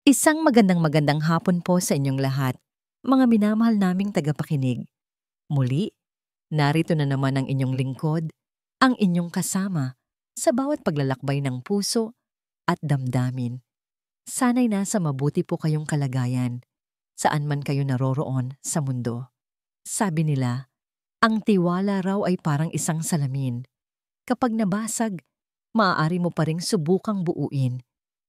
Isang magandang hapon po sa inyong lahat, mga minamahal naming tagapakinig. Muli, narito na naman ang inyong lingkod, ang inyong kasama sa bawat paglalakbay ng puso at damdamin. Sana'y nasa mabuti po kayong kalagayan, saan man kayo naroroon sa mundo. Sabi nila, ang tiwala raw ay parang isang salamin. Kapag nabasag, maaari mo pa ring subukang buuin,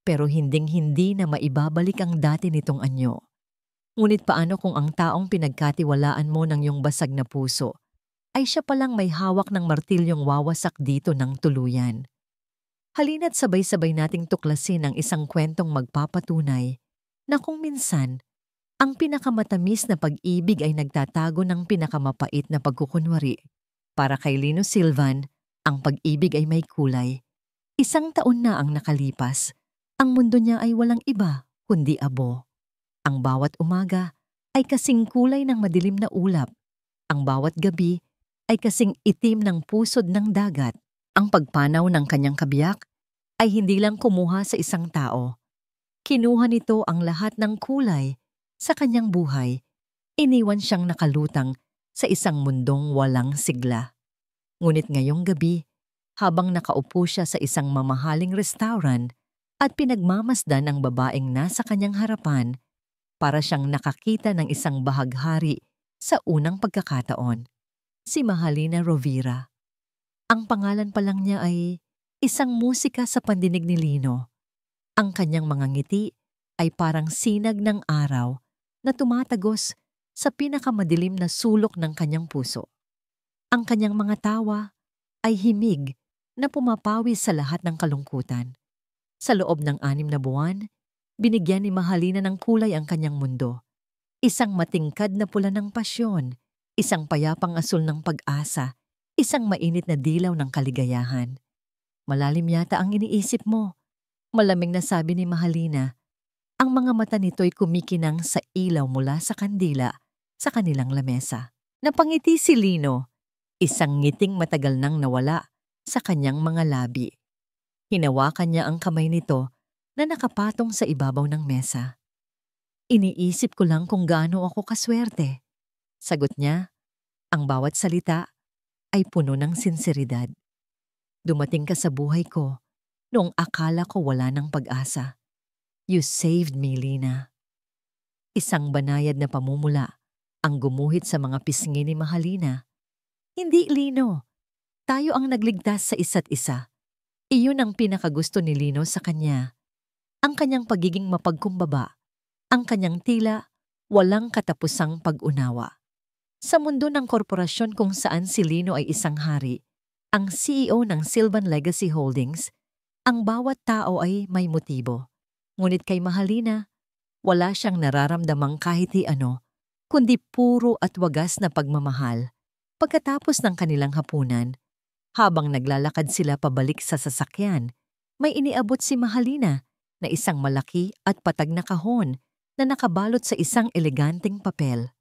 pero hinding-hindi na maibabalik ang dati nitong anyo. Ngunit paano kung ang taong pinagkatiwalaan mo ng iyong basag na puso ay siya palang may hawak ng martilyong wawasak dito ng tuluyan? Halina't sabay-sabay nating tuklasin ang isang kwentong magpapatunay na kung minsan, ang pinakamatamis na pag-ibig ay nagtatago ng pinakamapait na pagkukunwari. Para kay Lino Silvan, ang pag-ibig ay may kulay. Isang taon na ang nakalipas. Ang mundo niya ay walang iba kundi abo. Ang bawat umaga ay kasing kulay ng madilim na ulap. Ang bawat gabi ay kasing itim ng pusod ng dagat. Ang pagpanaw ng kanyang kabiyak ay hindi lang kumuha sa isang tao. Kinuha nito ang lahat ng kulay sa kanyang buhay. Iniwan siyang nakalutang sa isang mundong walang sigla. Ngunit ngayong gabi, habang nakaupo siya sa isang mamahaling restaurant, at pinagmamasdan ang babaeng nasa kanyang harapan, para siyang nakakita ng isang bahaghari sa unang pagkakataon, si Mahalina Rovira. Ang pangalan pa lang niya ay isang musika sa pandinig ni Lino. Ang kanyang mga ngiti ay parang sinag ng araw na tumatagos sa pinakamadilim na sulok ng kanyang puso. Ang kanyang mga tawa ay himig na pumapawis sa lahat ng kalungkutan. Sa loob ng 6 na buwan, binigyan ni Mahalina ng kulay ang kanyang mundo. Isang matingkad na pula ng pasyon, isang payapang asul ng pag-asa, isang mainit na dilaw ng kaligayahan. Malalim yata ang iniisip mo. Malamig na sabi ni Mahalina. Ang mga mata nito'y kumikinang sa ilaw mula sa kandila sa kanilang lamesa. Napangiti si Lino, isang ngiting matagal nang nawala sa kanyang mga labi. Hinawakan niya ang kamay nito na nakapatong sa ibabaw ng mesa. Iniisip ko lang kung gaano ako kaswerte. Sagot niya, ang bawat salita ay puno ng sinseridad. Dumating ka sa buhay ko noong akala ko wala ng pag-asa. You saved me, Lina. Isang banayad na pamumula ang gumuhit sa mga pisngi ni Mahalina. Hindi, Lino. Tayo ang nagligtas sa isa't isa. Iyon ang pinakagusto ni Lino sa kanya. Ang kanyang pagiging mapagkumbaba, ang kanyang tila walang katapusang pag-unawa. Sa mundo ng korporasyon kung saan si Lino ay isang hari, ang CEO ng Silvan Legacy Holdings, ang bawat tao ay may motibo. Ngunit kay Mahalina, wala siyang nararamdamang kahit ano, kundi puro at wagas na pagmamahal. Pagkatapos ng kanilang hapunan, habang naglalakad sila pabalik sa sasakyan, may iniabot si Mahalina na isang malaki at patag na kahon na nakabalot sa isang eleganteng papel.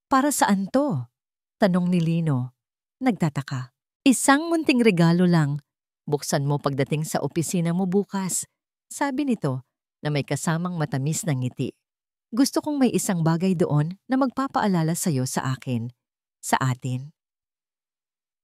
Para saan to? Tanong ni Lino. Nagtataka. Isang munting regalo lang. Buksan mo pagdating sa opisina mo bukas. Sabi nito na may kasamang matamis na ngiti. Gusto kong may isang bagay doon na magpapaalala sa'yo sa akin. Sa atin.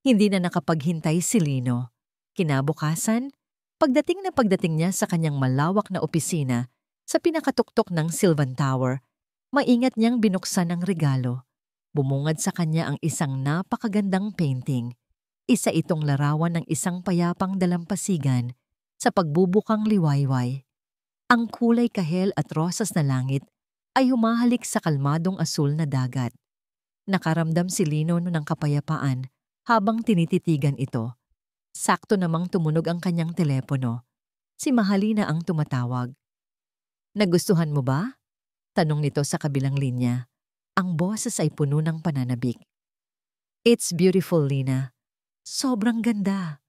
Hindi na nakapaghintay si Lino. Kinabukasan, pagdating niya sa kanyang malawak na opisina sa pinakatuktok ng Silvan Tower, maingat niyang binuksan ang regalo. Bumungad sa kanya ang isang napakagandang painting. Isa itong larawan ng isang payapang dalampasigan sa pagbubukang liwayway. Ang kulay kahel at rosas na langit ay humahalik sa kalmadong asul na dagat. Nakaramdam si Lino ng kapayapaan habang tinititigan ito. Sakto namang tumunog ang kanyang telepono. Si Mahalina ang tumatawag. Nagustuhan mo ba? Tanong nito sa kabilang linya. Ang boses ay puno ng pananabik. It's beautiful, Lina. Sobrang ganda.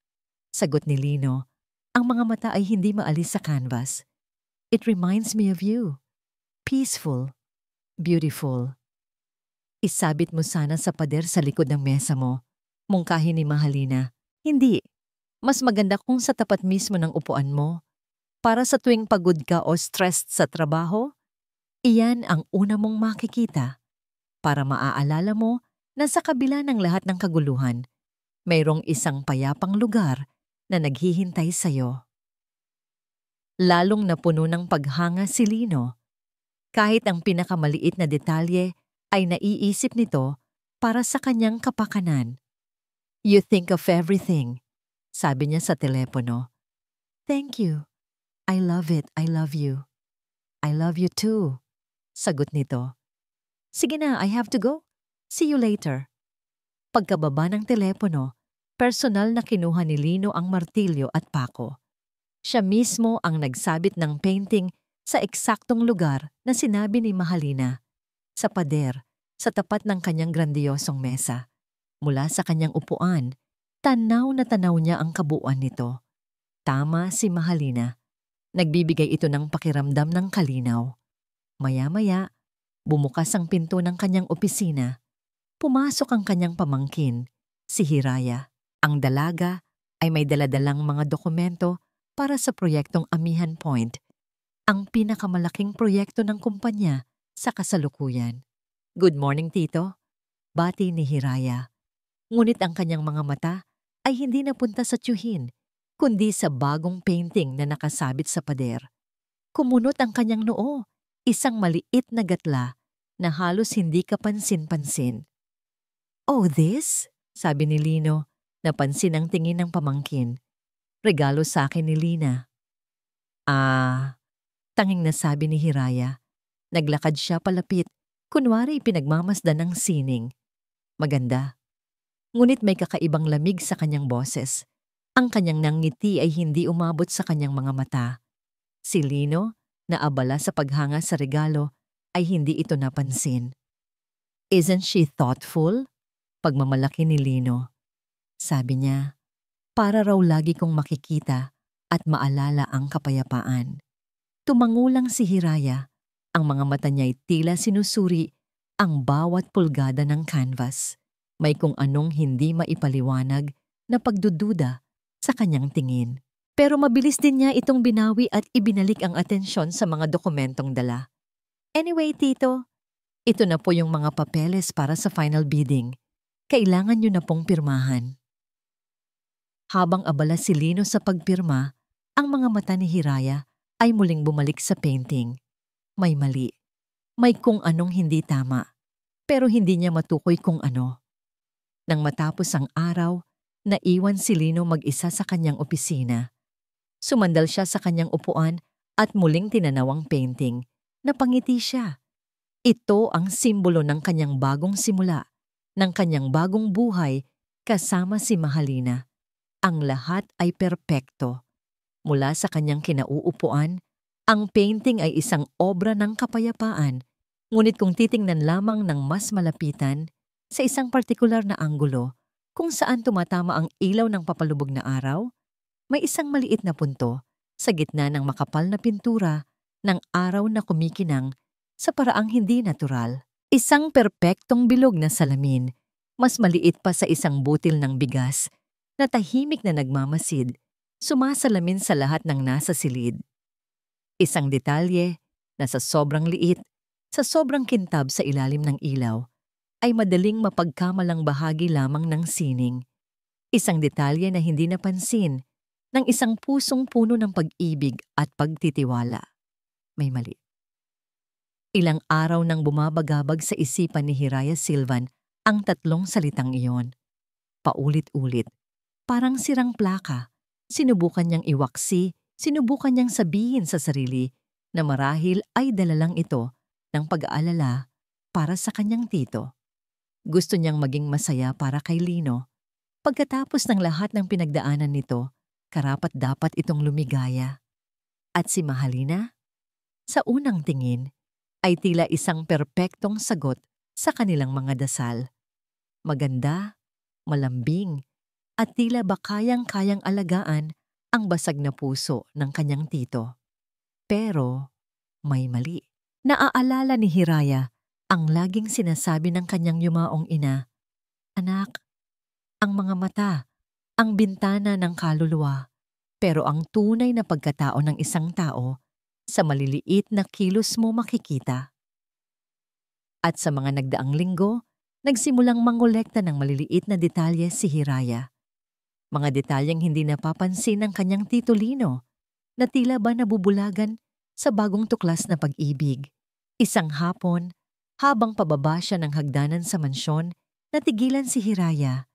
Sagot ni Lino. Ang mga mata ay hindi maalis sa canvas. It reminds me of you. Peaceful. Beautiful. Isabit mo sana sa pader sa likod ng mesa mo. Mungkahi ni Mahalina. Hindi. Mas maganda kung sa tapat mismo ng upuan mo. para sa tuwing pagod ka o stressed sa trabaho, iyan ang una mong makikita para maaalala mo na sa kabila ng lahat ng kaguluhan, mayroong isang payapang lugar na naghihintay sa'yo. Lalong napuno ng paghanga si Lino. Kahit ang pinakamaliit na detalye ay naiisip nito para sa kanyang kapakanan. "You think of everything," sabi niya sa telepono. "Thank you. I love it. I love you. I love you too," sagot nito. "Sige na, I have to go. See you later." Pagkababa ng telepono, personal na kinuha ni Lino ang martilyo at pako. Siya mismo ang nagsabit ng painting sa eksaktong lugar na sinabi ni Mahalina, sa pader, sa tapat ng kanyang grandiyosong mesa. Mula sa kanyang upuan, tanaw na tanaw niya ang kabuuan nito. Tama si Mahalina. Nagbibigay ito ng pakiramdam ng kalinaw. Maya-maya, bumukas ang pinto ng kanyang opisina. Pumasok ang kanyang pamangkin, si Hiraya. Ang dalaga ay may daladalang mga dokumento para sa proyektong Amihan Point, ang pinakamalaking proyekto ng kumpanya sa kasalukuyan. "Good morning, Tito," bati ni Hiraya. Ngunit ang kanyang mga mata ay hindi napunta sa tiyuhin, kundi sa bagong painting na nakasabit sa pader. Kumunot ang kanyang noo, isang maliit na gatla na halos hindi kapansin-pansin. "Oh, this?" sabi ni Lino, napansin ang tingin ng pamangkin. "Regalo sa akin ni Lina." Tanging nasabi ni Hiraya. Naglakad siya palapit, kunwari pinagmamasdan ng sining. Maganda. Ngunit may kakaibang lamig sa kanyang boses. Ang kanyang nangiti ay hindi umabot sa kanyang mga mata. Si Lino, na abala sa paghanga sa regalo, ay hindi ito napansin. "Isn't she thoughtful?" Pagmamalaki ni Lino. Sabi niya, "Para raw lagi kong makikita at maalala ang kapayapaan." Tumangulang si Hiraya. Ang mga mata niya'y tila sinusuri ang bawat pulgada ng canvas. May kung anong hindi maipaliwanag na pagdududa sa kanyang tingin. Pero mabilis din niya itong binawi at ibinalik ang atensyon sa mga dokumentong dala. "Anyway, Tito, ito na po yung mga papeles para sa final bidding. Kailangan niyo na pong pirmahan." Habang abala si Lino sa pagpirma, ang mga mata ni Hiraya ay muling bumalik sa painting. May mali. May kung anong hindi tama. Pero hindi niya matukoy kung ano. Nang matapos ang araw, naiwan si Lino mag-isa sa kanyang opisina. Sumandal siya sa kanyang upuan at muling tinanaw ang painting. Napangiti siya. Ito ang simbolo ng kanyang bagong simula, ng kanyang bagong buhay kasama si Mahalina. Ang lahat ay perpekto. Mula sa kanyang kinauupuan, ang painting ay isang obra ng kapayapaan, ngunit kung titingnan lamang ng mas malapitan, sa isang partikular na anggulo, kung saan tumatama ang ilaw ng papalubog na araw, may isang maliit na punto sa gitna ng makapal na pintura ng araw na kumikinang sa paraang hindi natural. Isang perpektong bilog na salamin, mas maliit pa sa isang butil ng bigas, na tahimik na nagmamasid, sumasalamin sa lahat ng nasa silid. Isang detalye na sa sobrang liit, sa sobrang kintab sa ilalim ng ilaw, ay madaling mapagkamalang bahagi lamang ng sining. Isang detalye na hindi napansin ng isang pusong puno ng pag-ibig at pagtitiwala. May mali. Ilang araw nang bumabagabag sa isipan ni Hiraya Silvan ang tatlong salitang iyon. Paulit-ulit, parang sirang plaka. Sinubukan niyang iwaksi, sinubukan niyang sabihin sa sarili na marahil ay dala lang ito ng pag-aalala para sa kanyang tito. Gusto niyang maging masaya para kay Lino. Pagkatapos ng lahat ng pinagdaanan nito, karapat-dapat itong lumigaya. At si Mahalina, sa unang tingin, ay tila isang perpektong sagot sa kanilang mga dasal. Maganda, malambing, at tila ba kayang-kayang alagaan ang basag na puso ng kanyang tito. Pero may mali. Naaalala ni Hiraya ang laging sinasabi ng kanyang yumaong ina, "Anak, ang mga mata, ang bintana ng kaluluwa. Pero ang tunay na pagkatao ng isang tao, sa maliliit na kilos mo makikita. At sa mga nagdaang linggo, nagsimulang mangolekta ng maliliit na detalye si Hiraya. Mga detalyeng hindi napapansin ng kanyang titulino, na tila ba nabubulagan sa bagong tuklas na pag-ibig. Isang hapon, habang pababa siya ng hagdanan sa mansyon, natigilan si Hiraya.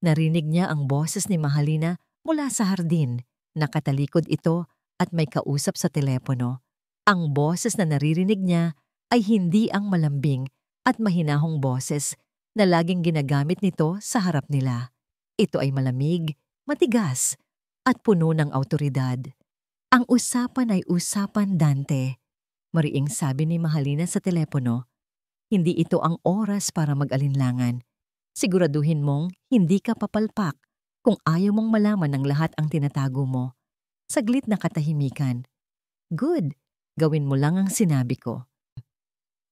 Narinig niya ang boses ni Mahalina mula sa hardin. Nakatalikod ito at may kausap sa telepono. Ang boses na naririnig niya ay hindi ang malambing at mahinahong boses na laging ginagamit nito sa harap nila. Ito ay malamig, matigas, at puno ng awtoridad. Ang usapan ay usapan, Dante. Mariing sabi ni Mahalina sa telepono. Hindi ito ang oras para mag-alinlangan. Siguraduhin mong hindi ka papalpak kung ayaw mong malaman ng lahat ang tinatago mo. Saglit na katahimikan. Good, gawin mo lang ang sinabi ko.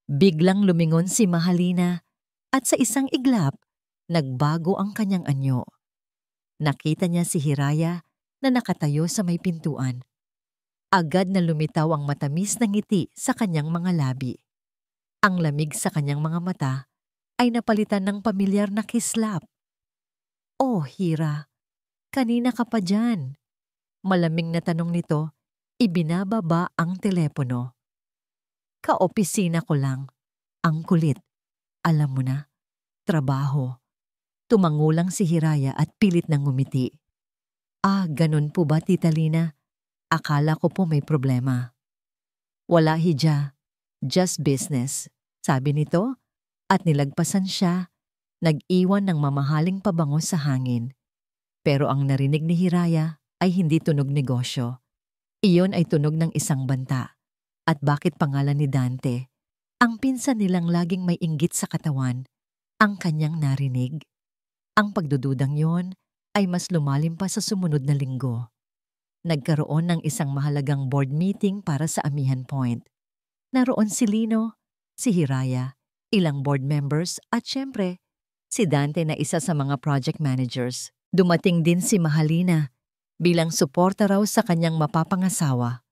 Biglang lumingon si Mahalina at sa isang iglap, nagbago ang kanyang anyo. Nakita niya si Hiraya na nakatayo sa may pintuan. Agad na lumitaw ang matamis na ngiti sa kanyang mga labi. Ang lamig sa kanyang mga mata ay napalitan ng pamilyar na kislap. Oh, Hira, kanina ka pa dyan. Malamig na tanong nito, ibinababa ang telepono. Kaopisina ko lang. Ang kulit. Alam mo na, trabaho. Tumangulang si Hiraya at pilit nang ngumiti. Ah, ganun po ba, Tita Lina? Akala ko po may problema. Wala, Hija. Just business, sabi nito, at nilagpasan siya, nag-iwan ng mamahaling pabango sa hangin. Pero ang narinig ni Hiraya ay hindi tunog negosyo. Iyon ay tunog ng isang banta. At bakit pangalan ni Dante? Ang pinsan nilang laging may inggit sa katawan, ang kanyang narinig. Ang pagdududang yon ay mas lumalim pa sa sumunod na linggo. Nagkaroon ng isang mahalagang board meeting para sa Amihan Point. Naroon si Lino, si Hiraya, ilang board members at syempre, si Dante na isa sa mga project managers. Dumating din si Mahalina bilang suporta raw sa kanyang mapapangasawa.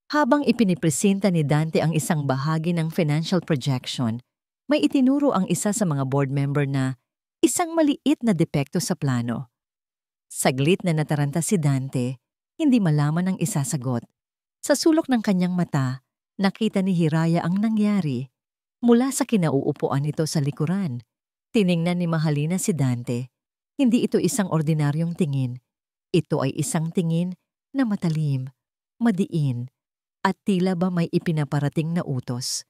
Habang ipinipresenta ni Dante ang isang bahagi ng financial projection, may itinuro ang isa sa mga board member na isang maliit na depekto sa plano. Saglit na nataranta si Dante, hindi malaman ang isasagot. Sa sulok ng kanyang mata, nakita ni Hiraya ang nangyari. Mula sa kinauupuan nito sa likuran, tiningnan ni Mahalina si Dante. Hindi ito isang ordinaryong tingin. Ito ay isang tingin na matalim, madiin, at tila ba may ipinaparating na utos.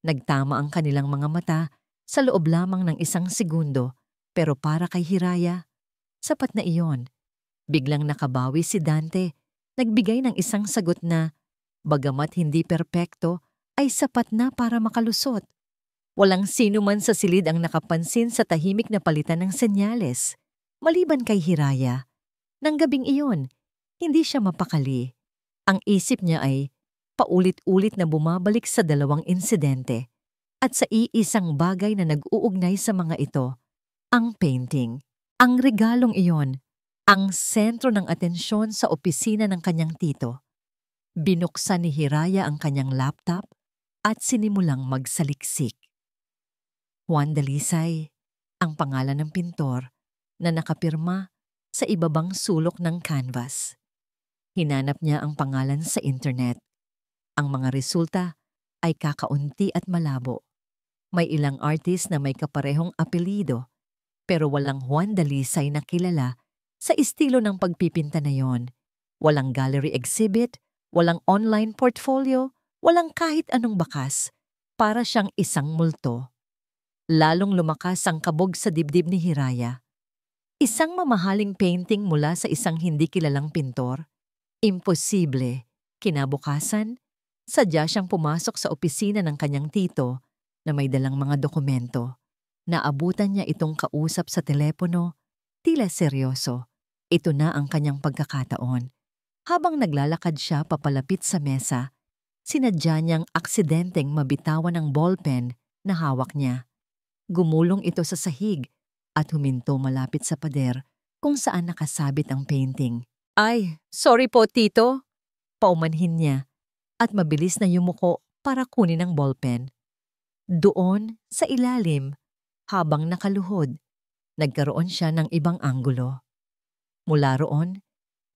Nagtama ang kanilang mga mata sa loob lamang ng isang segundo, pero para kay Hiraya, sapat na iyon. Biglang nakabawi si Dante, nagbigay ng isang sagot na, bagamat hindi perpekto, ay sapat na para makalusot. Walang sino man sa silid ang nakapansin sa tahimik na palitan ng senyales. Maliban kay Hiraya, nang gabing iyon, hindi siya mapakali. Ang isip niya ay paulit-ulit na bumabalik sa dalawang insidente at sa iisang bagay na nag-uugnay sa mga ito, ang painting. Ang regalong iyon, ang sentro ng atensyon sa opisina ng kanyang tito. Binuksan ni Hiraya ang kanyang laptop at sinimulang magsaliksik. Juan Dalisay, ang pangalan ng pintor na nakapirma sa ibabang sulok ng canvas. Hinanap niya ang pangalan sa internet. Ang mga resulta ay kakaunti at malabo. May ilang artist na may kaparehong apelido, pero walang Juan Dalisay na kilala sa estilo ng pagpipinta na yon. Walang gallery exhibit, walang online portfolio, walang kahit anong bakas. Para siyang isang multo. Lalong lumakas ang kabog sa dibdib ni Hiraya. Isang mamahaling painting mula sa isang hindi kilalang pintor? Imposible. Kinabukasan, sadya siyang pumasok sa opisina ng kanyang tito na may dalang mga dokumento. Naabutan niya itong kausap sa telepono, tila seryoso. Ito na ang kanyang pagkakataon. Habang naglalakad siya papalapit sa mesa, sinadya niyang aksidenteng mabitawan ng ballpen na hawak niya. Gumulong ito sa sahig at huminto malapit sa pader kung saan nakasabit ang painting. Ay, sorry po tito. Paumanhin niya at mabilis na yumuko para kunin ang ballpen. Doon, sa ilalim, habang nakaluhod, nagkaroon siya ng ibang anggulo. Mula roon,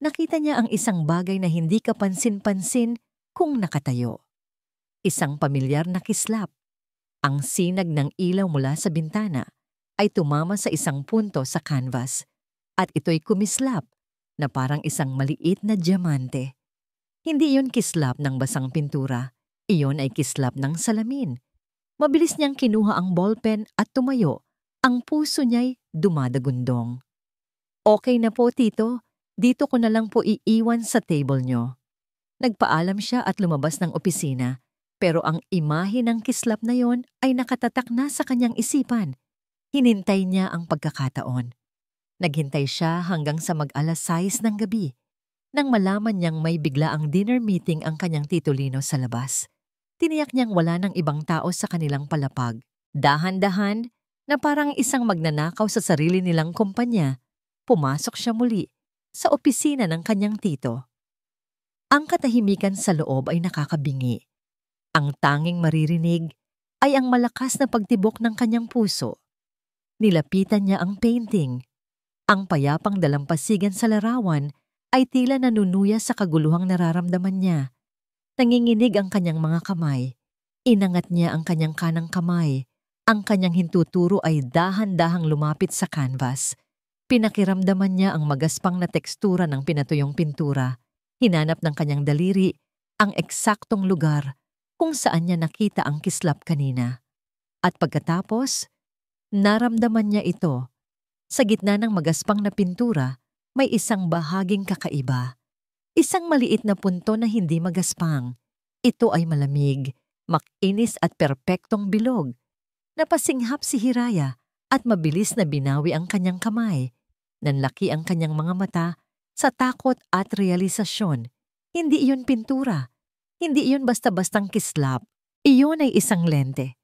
nakita niya ang isang bagay na hindi kapansin-pansin kung nakatayo. Isang pamilyar na kislap. Ang sinag ng ilaw mula sa bintana ay tumama sa isang punto sa canvas at ito'y kumislap na parang isang maliit na diamante. Hindi iyon kislap ng basang pintura, iyon ay kislap ng salamin. Mabilis niyang kinuha ang ballpen at tumayo. Ang puso niya'y dumadagundong. Okay na po tito, dito ko na lang po iiwan sa table niyo. Nagpaalam siya at lumabas ng opisina, pero ang imahe ng kislap na yon ay nakatatak na sa kanyang isipan. Hinintay niya ang pagkakataon. Naghintay siya hanggang sa mag-alas 6 ng gabi. Nang malaman niyang may biglaang dinner meeting ang kanyang titulino sa labas, tiniyak niyang wala ng ibang tao sa kanilang palapag. Dahan-dahan, na parang isang magnanakaw sa sarili nilang kumpanya, pumasok siya muli sa opisina ng kanyang tito. Ang katahimikan sa loob ay nakakabingi. Ang tanging maririnig ay ang malakas na pagtibok ng kanyang puso. Nilapitan niya ang painting. Ang payapang dalampasigan sa larawan ay tila nanunuya sa kaguluhang nararamdaman niya. Nanginginig ang kanyang mga kamay. Inangat niya ang kanyang kanang kamay. Ang kanyang hintuturo ay dahan-dahang lumapit sa canvas. Pinakiramdaman niya ang magaspang na tekstura ng pinatuyong pintura. Hinanap ng kanyang daliri ang eksaktong lugar kung saan niya nakita ang kislap kanina. At pagkatapos, naramdaman niya ito. Sa gitna ng magaspang na pintura, may isang bahaging kakaiba. Isang maliit na punto na hindi magaspang. Ito ay malamig, makinis at perpektong bilog. Napasinghap si Hiraya at mabilis na binawi ang kanyang kamay. Nanlaki ang kanyang mga mata sa takot at realisasyon. Hindi iyon pintura. Hindi iyon basta-bastang kislap. Iyon ay isang lente.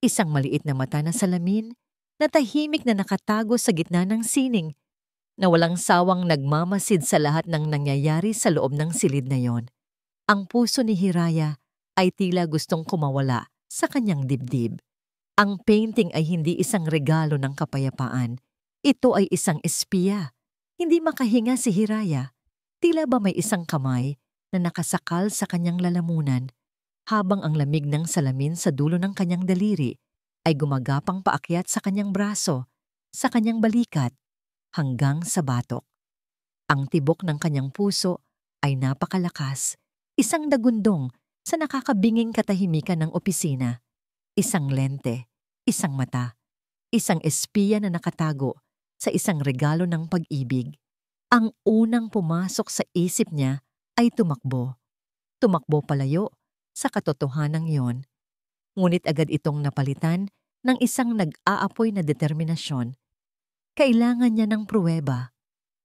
Isang maliit na mata na salamin na tahimik na nakatago sa gitna ng sining, na walang sawang nagmamasid sa lahat ng nangyayari sa loob ng silid na yon. Ang puso ni Hiraya ay tila gustong kumawala sa kanyang dibdib. Ang painting ay hindi isang regalo ng kapayapaan. Ito ay isang espiya. Hindi makahinga si Hiraya. Tila ba may isang kamay na nakasakal sa kanyang lalamunan, habang ang lamig ng salamin sa dulo ng kanyang daliri ay gumagapang paakyat sa kanyang braso, sa kanyang balikat, hanggang sa batok. Ang tibok ng kanyang puso ay napakalakas, isang dagundong sa nakakabinging katahimikan ng opisina. Isang lente, isang mata, isang espiya na nakatago sa isang regalo ng pag-ibig. Ang unang pumasok sa isip niya ay tumakbo. Tumakbo palayo sa katotohanan yon. Ngunit agad itong napalitan ng isang nag-aapoy na determinasyon. Kailangan niya ng pruweba.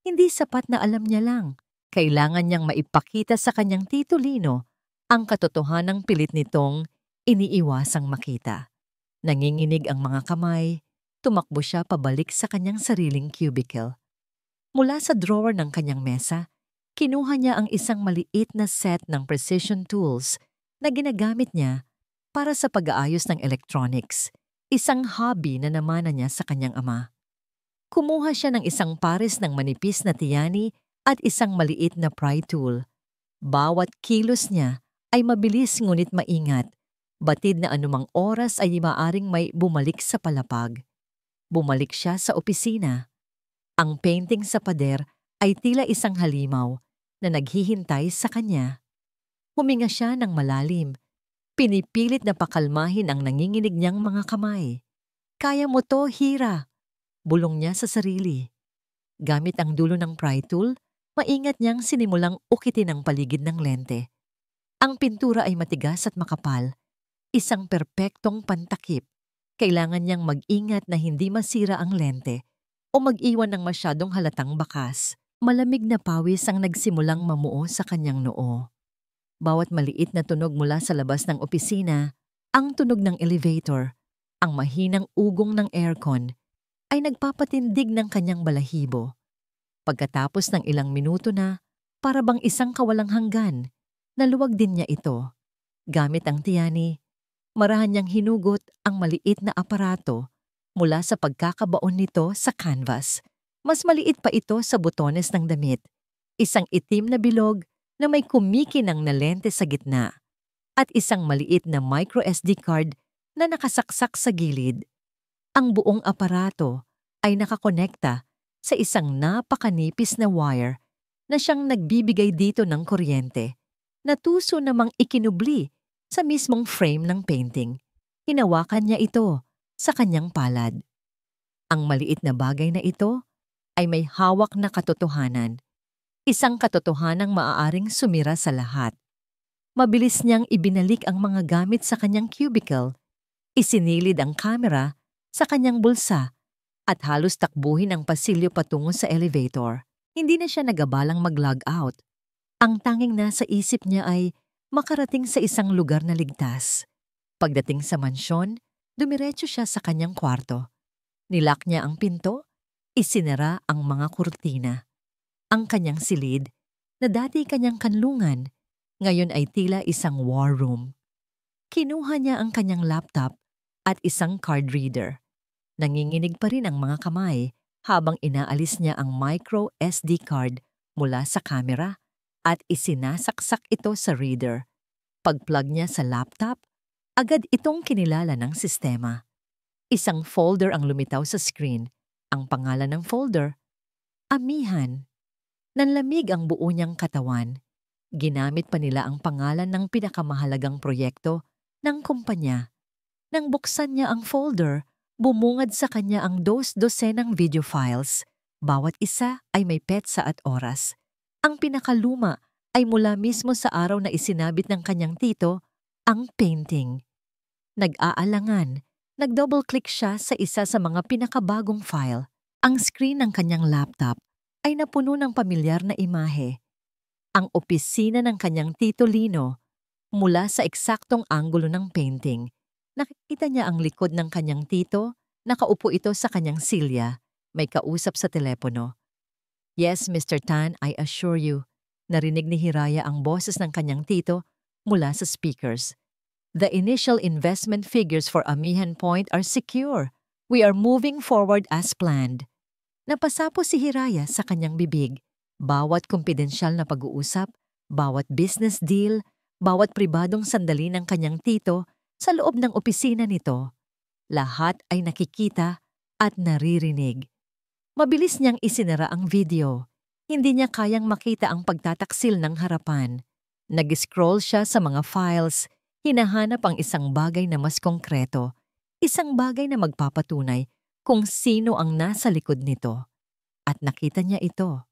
Hindi sapat na alam niya lang. Kailangan niyang maipakita sa kanyang titulino ang katotohanang pilit nitong iniiwasang makita. Nanginginig ang mga kamay, tumakbo siya pabalik sa kanyang sariling cubicle. Mula sa drawer ng kanyang mesa, kinuha niya ang isang maliit na set ng precision tools na ginagamit niya para sa pag-aayos ng electronics, isang hobby na namana niya sa kanyang ama. Kumuha siya ng isang pares ng manipis na tiyani at isang maliit na pry tool. Bawat kilos niya ay mabilis ngunit maingat, batid na anumang oras ay maaring may bumalik sa palapag. Bumalik siya sa opisina. Ang painting sa pader ay tila isang halimaw na naghihintay sa kanya. Huminga siya ng malalim. Pinipilit na pakalmahin ang nanginginig niyang mga kamay. Kaya mo to, Hira, bulong niya sa sarili. Gamit ang dulo ng pry tool, maingat niyang sinimulang ukitin ang paligid ng lente. Ang pintura ay matigas at makapal, isang perpektong pantakip. Kailangan niyang mag-ingat na hindi masira ang lente o mag-iwan ng masyadong halatang bakas. Malamig na pawis ang nagsimulang mamuo sa kanyang noo. Bawat maliit na tunog mula sa labas ng opisina, ang tunog ng elevator, ang mahinang ugong ng aircon, ay nagpapatindig ng kanyang balahibo. Pagkatapos ng ilang minuto na, para bang isang kawalang hanggan. Naluwag din niya ito. Gamit ang tiyani, marahan niyang hinugot ang maliit na aparato mula sa pagkakabaon nito sa canvas. Mas maliit pa ito sa butones ng damit. Isang itim na bilog na may kumikinang na lente sa gitna at isang maliit na micro SD card na nakasaksak sa gilid. Ang buong aparato ay nakakonekta sa isang napakanipis na wire na siyang nagbibigay dito ng kuryente na tuso namang ikinubli sa mismong frame ng painting. Hinawakan niya ito sa kanyang palad. Ang maliit na bagay na ito ay may hawak na katotohanan. Isang katotohanang maaaring sumira sa lahat. Mabilis niyang ibinalik ang mga gamit sa kanyang cubicle, isinilid ang kamera sa kanyang bulsa at halos takbuhin ang pasilyo patungo sa elevator. Hindi na siya nagabalang mag-log out. Ang tanging nasa isip niya ay makarating sa isang lugar na ligtas. Pagdating sa mansyon, dumiretso siya sa kanyang kwarto. Nilock niya ang pinto, isinara ang mga kurtina. Ang kanyang silid, na dati kanyang kanlungan, ngayon ay tila isang war room. Kinuha niya ang kanyang laptop at isang card reader. Nanginginig pa rin ang mga kamay habang inaalis niya ang micro SD card mula sa camera at isinasaksak ito sa reader. Pag-plug niya sa laptop, agad itong kinilala ng sistema. Isang folder ang lumitaw sa screen. Ang pangalan ng folder, Amihan. Nanlamig ang buo niyang katawan. Ginamit pa nila ang pangalan ng pinakamahalagang proyekto ng kumpanya. Nang buksan niya ang folder, bumungad sa kanya ang dos-dosenang video files. Bawat isa ay may petsa at oras. Ang pinakaluma ay mula mismo sa araw na isinabit ng kanyang tito ang painting. Nag-aalangan, nag-double-click siya sa isa sa mga pinakabagong file. Ang screen ng kanyang laptop ay napuno ng pamilyar na imahe. Ang opisina ng kanyang tito Lino mula sa eksaktong anggulo ng painting. Nakikita niya ang likod ng kanyang tito, nakaupo ito sa kanyang silya, may kausap sa telepono. Yes, Mr. Tan, I assure you. Narinig ni Hiraya ang boses ng kanyang tito mula sa speakers. The initial investment figures for Amihan Point are secure. We are moving forward as planned. Napasapo si Hiraya sa kanyang bibig. Bawat kumpidensyal na pag-uusap, bawat business deal, bawat pribadong sandali ng kanyang tito sa loob ng opisina nito. Lahat ay nakikita at naririnig. Mabilis niyang isinara ang video. Hindi niya kayang makita ang pagtataksil ng harapan. Nag-scroll siya sa mga files, hinahanap ang isang bagay na mas konkreto, isang bagay na magpapatunay kung sino ang nasa likod nito. At nakita niya ito.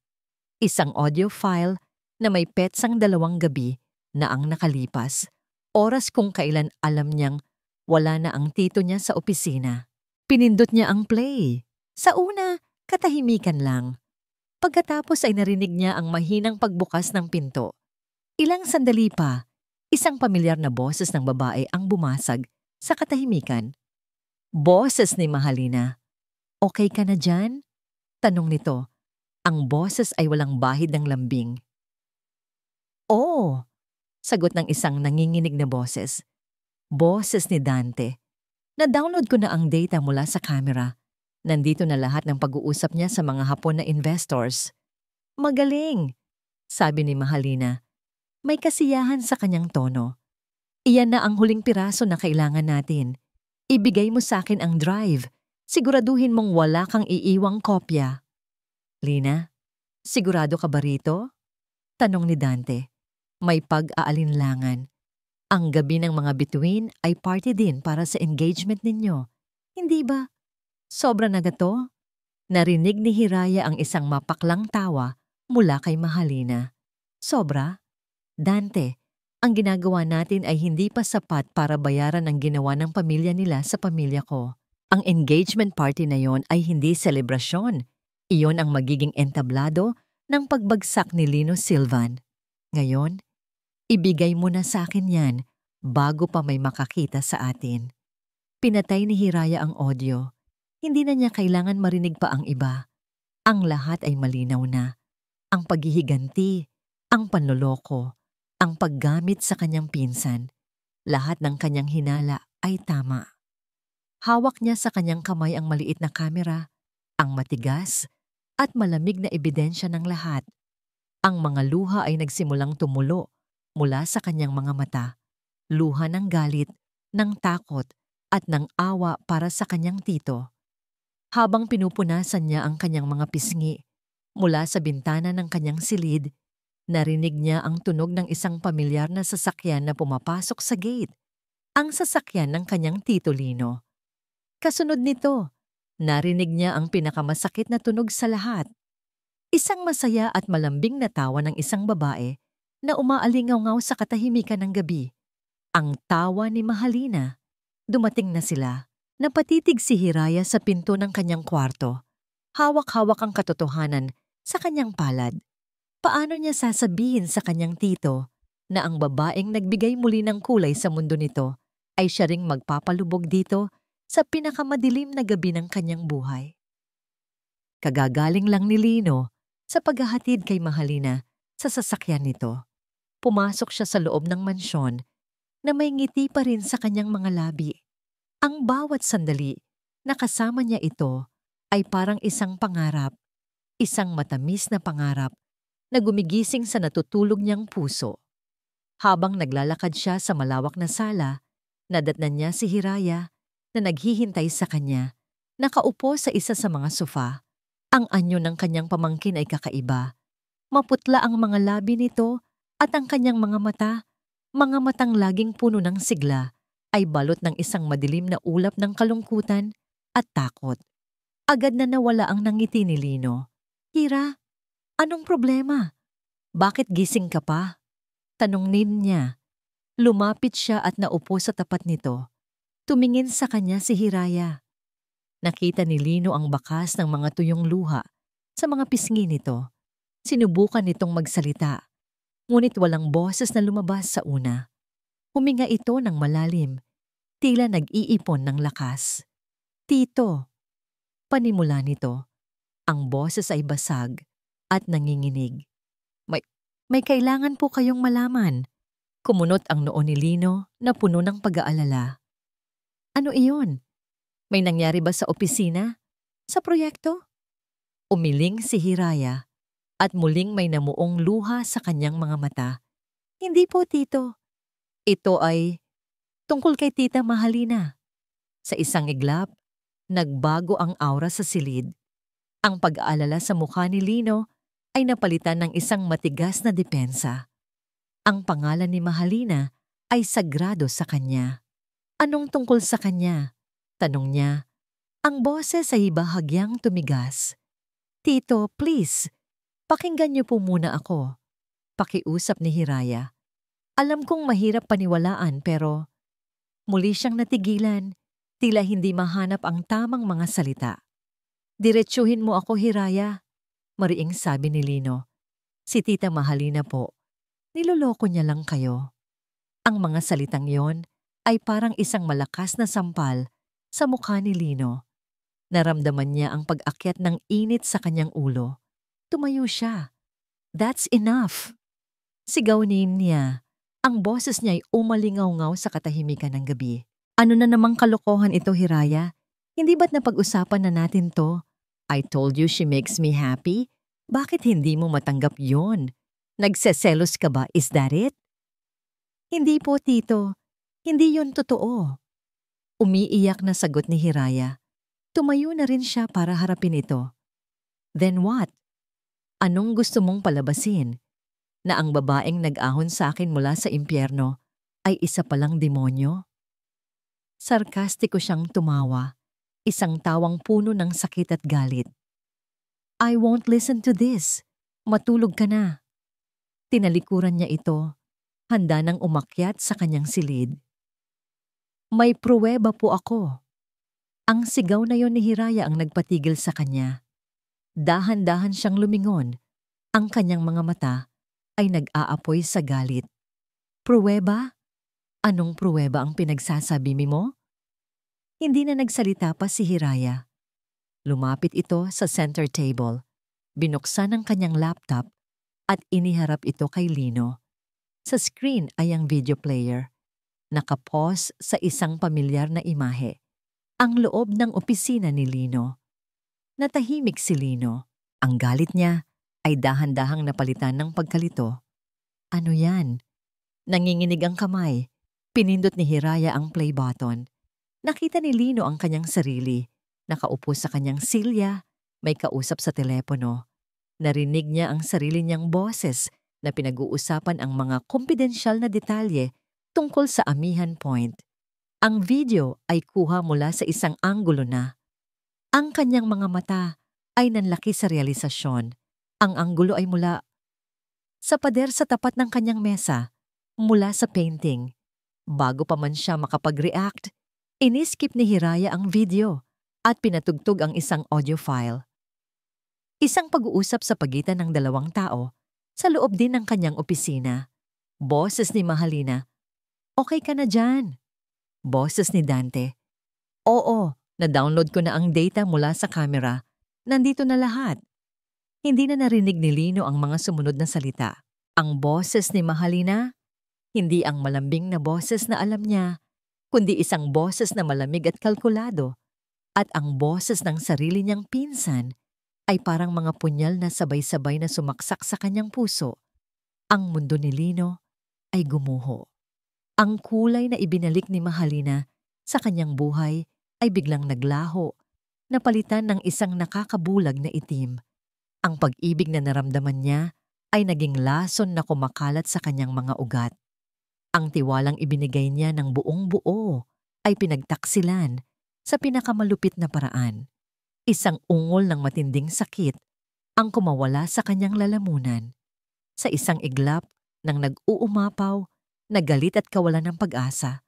Isang audio file na may petsang 2 gabi na ang nakalipas, oras kung kailan alam niyang wala na ang tito niya sa opisina. Pinindot niya ang play. Sa una, katahimikan lang. Pagkatapos ay narinig niya ang mahinang pagbukas ng pinto. Ilang sandali pa, isang pamilyar na boses ng babae ang bumasag sa katahimikan. Boses ni Mahalina. Okay ka na dyan? Tanong nito. Ang boses ay walang bahid ng lambing. Oo, sagot ng isang nanginginig na boses. Boses ni Dante. Na-download ko na ang data mula sa camera. Nandito na lahat ng pag-uusap niya sa mga Hapon na investors. Magaling, sabi ni Mahalina. May kasiyahan sa kanyang tono. Iyan na ang huling piraso na kailangan natin. Ibigay mo sa akin ang drive. Siguraduhin mong wala kang iiwang kopya. Lina, sigurado ka ba rito? Tanong ni Dante. May pag-aalinlangan. Ang gabi ng mga bituin ay party din para sa engagement ninyo. Hindi ba? Sobra na gato? Narinig ni Hiraya ang isang mapaklang tawa mula kay Mahalina. Sobra? Dante, ang ginagawa natin ay hindi pa sapat para bayaran ang ginawa ng pamilya nila sa pamilya ko. Ang engagement party na yon ay hindi selebrasyon. Iyon ang magiging entablado ng pagbagsak ni Lino Silvan. Ngayon, ibigay mo na sa akin yan bago pa may makakita sa atin. Pinatay ni Hiraya ang audio. Hindi na niya kailangan marinig pa ang iba. Ang lahat ay malinaw na. Ang paghihiganti, ang panloloko, ang paggamit sa kanyang pinsan. Lahat ng kanyang hinala ay tama. Hawak niya sa kanyang kamay ang maliit na kamera, ang matigas at malamig na ebidensya ng lahat. Ang mga luha ay nagsimulang tumulo mula sa kanyang mga mata. Luha ng galit, ng takot at ng awa para sa kanyang tito. Habang pinupunasan niya ang kanyang mga pisngi, mula sa bintana ng kanyang silid, narinig niya ang tunog ng isang pamilyar na sasakyan na pumapasok sa gate. Ang sasakyan ng kanyang tito Lino. Kasunod nito, narinig niya ang pinakamasakit na tunog sa lahat. Isang masaya at malambing na tawa ng isang babae na umaalingaw-ngaw sa katahimikan ng gabi. Ang tawa ni Mahalina. Dumating na sila. Napatitig si Hiraya sa pinto ng kanyang kwarto. Hawak-hawak ang katotohanan sa kanyang palad. Paano niya sasabihin sa kanyang tito na ang babaeng nagbigay muli ng kulay sa mundo nito ay siya ring magpapalubog dito sa pinakamadilim na gabi ng kanyang buhay? Kagagaling lang ni Lino sa paghahatid kay Mahalina sa sasakyan nito. Pumasok siya sa loob ng mansyon na may ngiti pa rin sa kanyang mga labi. Ang bawat sandali na kasama niya ito ay parang isang pangarap, isang matamis na pangarap na gumigising sa natutulog niyang puso. Habang naglalakad siya sa malawak na sala, nadatnan niya si Hiraya na naghihintay sa kanya, nakaupo sa isa sa mga sofa. Ang anyo ng kanyang pamangkin ay kakaiba. Maputla ang mga labi nito at ang kanyang mga matang laging puno ng sigla, ay balot ng isang madilim na ulap ng kalungkutan at takot. Agad na nawala ang nangiti ni Lino. "Hira, anong problema? Bakit gising ka pa?" Tanong niya. Lumapit siya at naupo sa tapat nito. Tumingin sa kanya si Hiraya. Nakita ni Lino ang bakas ng mga tuyong luha sa mga pisngi nito. Sinubukan nitong magsalita, ngunit walang boses na lumabas sa una. Huminga ito ng malalim, tila nag-iipon ng lakas. "Tito," panimula nito. Ang boses ay basag at nanginginig. May kailangan po kayong malaman." Kumunot ang noo ni Lino na puno ng pag-aalala. "Ano iyon? May nangyari ba sa opisina? Sa proyekto?" Umiling si Hiraya at muling may namuong luha sa kanyang mga mata. "Hindi po, Tito. Ito ay tungkol kay Tita Mahalina." Sa isang iglap, nagbago ang aura sa silid. Ang pag-aalala sa mukha ni Lino ay napalitan ng isang matigas na depensa. Ang pangalan ni Mahalina ay sagrado sa kanya. "Anong tungkol sa kanya?" tanong niya. Ang boses ay bahagyang tumigas. "Tito, please, pakinggan niyo po muna ako." Pakiusap ni Hiraya. Alam kong mahirap paniwalaan pero muli siyang natigilan, tila hindi mahanap ang tamang mga salita. "Diretsuhin mo ako, Hiraya," mariing sabi ni Lino. "Si Tita Mahalina po. Niloloko niya lang kayo." Ang mga salitang yon ay parang isang malakas na sampal sa mukha ni Lino. Naramdaman niya ang pag-akyat ng init sa kanyang ulo. Tumayo siya. "That's enough!" Sigaw niya. Ang boses niya ay umalingaw-ngaw sa katahimikan ng gabi. "Ano na namang kalokohan ito, Hiraya? Hindi ba't napag-usapan na natin to? I told you she makes me happy. Bakit hindi mo matanggap yon? Nagseselos ka ba? Is that it?" "Hindi po, Tito. Hindi yon totoo." Umiiyak na sagot ni Hiraya. Tumayo na rin siya para harapin ito. "Then what? Anong gusto mong palabasin? Na ang babaeng nag-ahon sa akin mula sa impyerno ay isa palang demonyo?" Sarkastiko siyang tumawa, isang tawang puno ng sakit at galit. "I won't listen to this. Matulog ka na." Tinalikuran niya ito, handa nang umakyat sa kanyang silid. "May pruweba po ako." Ang sigaw na yon ni Hiraya ang nagpatigil sa kanya. Dahan-dahan siyang lumingon. Ang kanyang mga mata ay nag-aapoy sa galit. "Pruweba? Anong pruweba ang pinagsasabi mo?" Hindi na nagsalita pa si Hiraya. Lumapit ito sa center table. Binuksan ang kanyang laptop at iniharap ito kay Lino. Sa screen ay ang video player. Nakapos sa isang pamilyar na imahe. Ang loob ng opisina ni Lino. Natahimik si Lino. Ang galit niya ay dahan-dahang napalitan ng pagkalito. Ano yan? Nanginginig ang kamay. Pinindot ni Hiraya ang play button. Nakita ni Lino ang kanyang sarili. Nakaupo sa kanyang silya, may kausap sa telepono. Narinig niya ang sarili niyang boses na pinag-uusapan ang mga kumpidensyal na detalye tungkol sa Amihan Point. Ang video ay kuha mula sa isang anggulo na. Ang kanyang mga mata ay nanlaki sa realisasyon. Ang anggulo ay mula sa pader sa tapat ng kanyang mesa, mula sa painting. Bago pa man siya makapag-react, iniskip ni Hiraya ang video at pinatugtog ang isang audio file. Isang pag-uusap sa pagitan ng dalawang tao sa loob din ng kanyang opisina. Boses ni Mahalina, "Okay ka na dyan?" Boses ni Dante, "Oo, na-download ko na ang data mula sa camera. Nandito na lahat." Hindi na narinig ni Lino ang mga sumunod na salita. Ang boses ni Mahalina, hindi ang malambing na boses na alam niya, kundi isang boses na malamig at kalkulado. At ang boses ng sarili niyang pinsan ay parang mga punyal na sabay-sabay na sumaksak sa kanyang puso. Ang mundo ni Lino ay gumuho. Ang kulay na ibinalik ni Mahalina sa kanyang buhay ay biglang naglaho, napalitan ng isang nakakabulag na itim. Ang pag-ibig na naramdaman niya ay naging lason na kumakalat sa kanyang mga ugat. Ang tiwalang ibinigay niya ng buong buo ay pinagtaksilan sa pinakamalupit na paraan. Isang ungol ng matinding sakit ang kumawala sa kanyang lalamunan. Sa isang iglap ng nag-uumapaw, nagalit at kawalan ng pag-asa,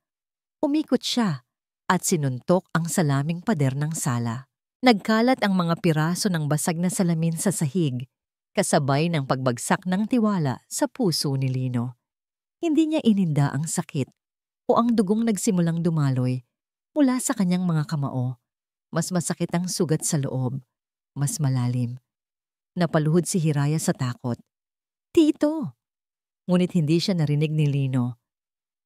umikot siya at sinuntok ang salaming pader ng sala. Nagkalat ang mga piraso ng basag na salamin sa sahig, kasabay ng pagbagsak ng tiwala sa puso ni Lino. Hindi niya ininda ang sakit o ang dugong nagsimulang dumaloy mula sa kanyang mga kamao. Mas masakit ang sugat sa loob, mas malalim. Napaluhod si Hiraya sa takot. "Tito!" Ngunit hindi siya narinig ni Lino.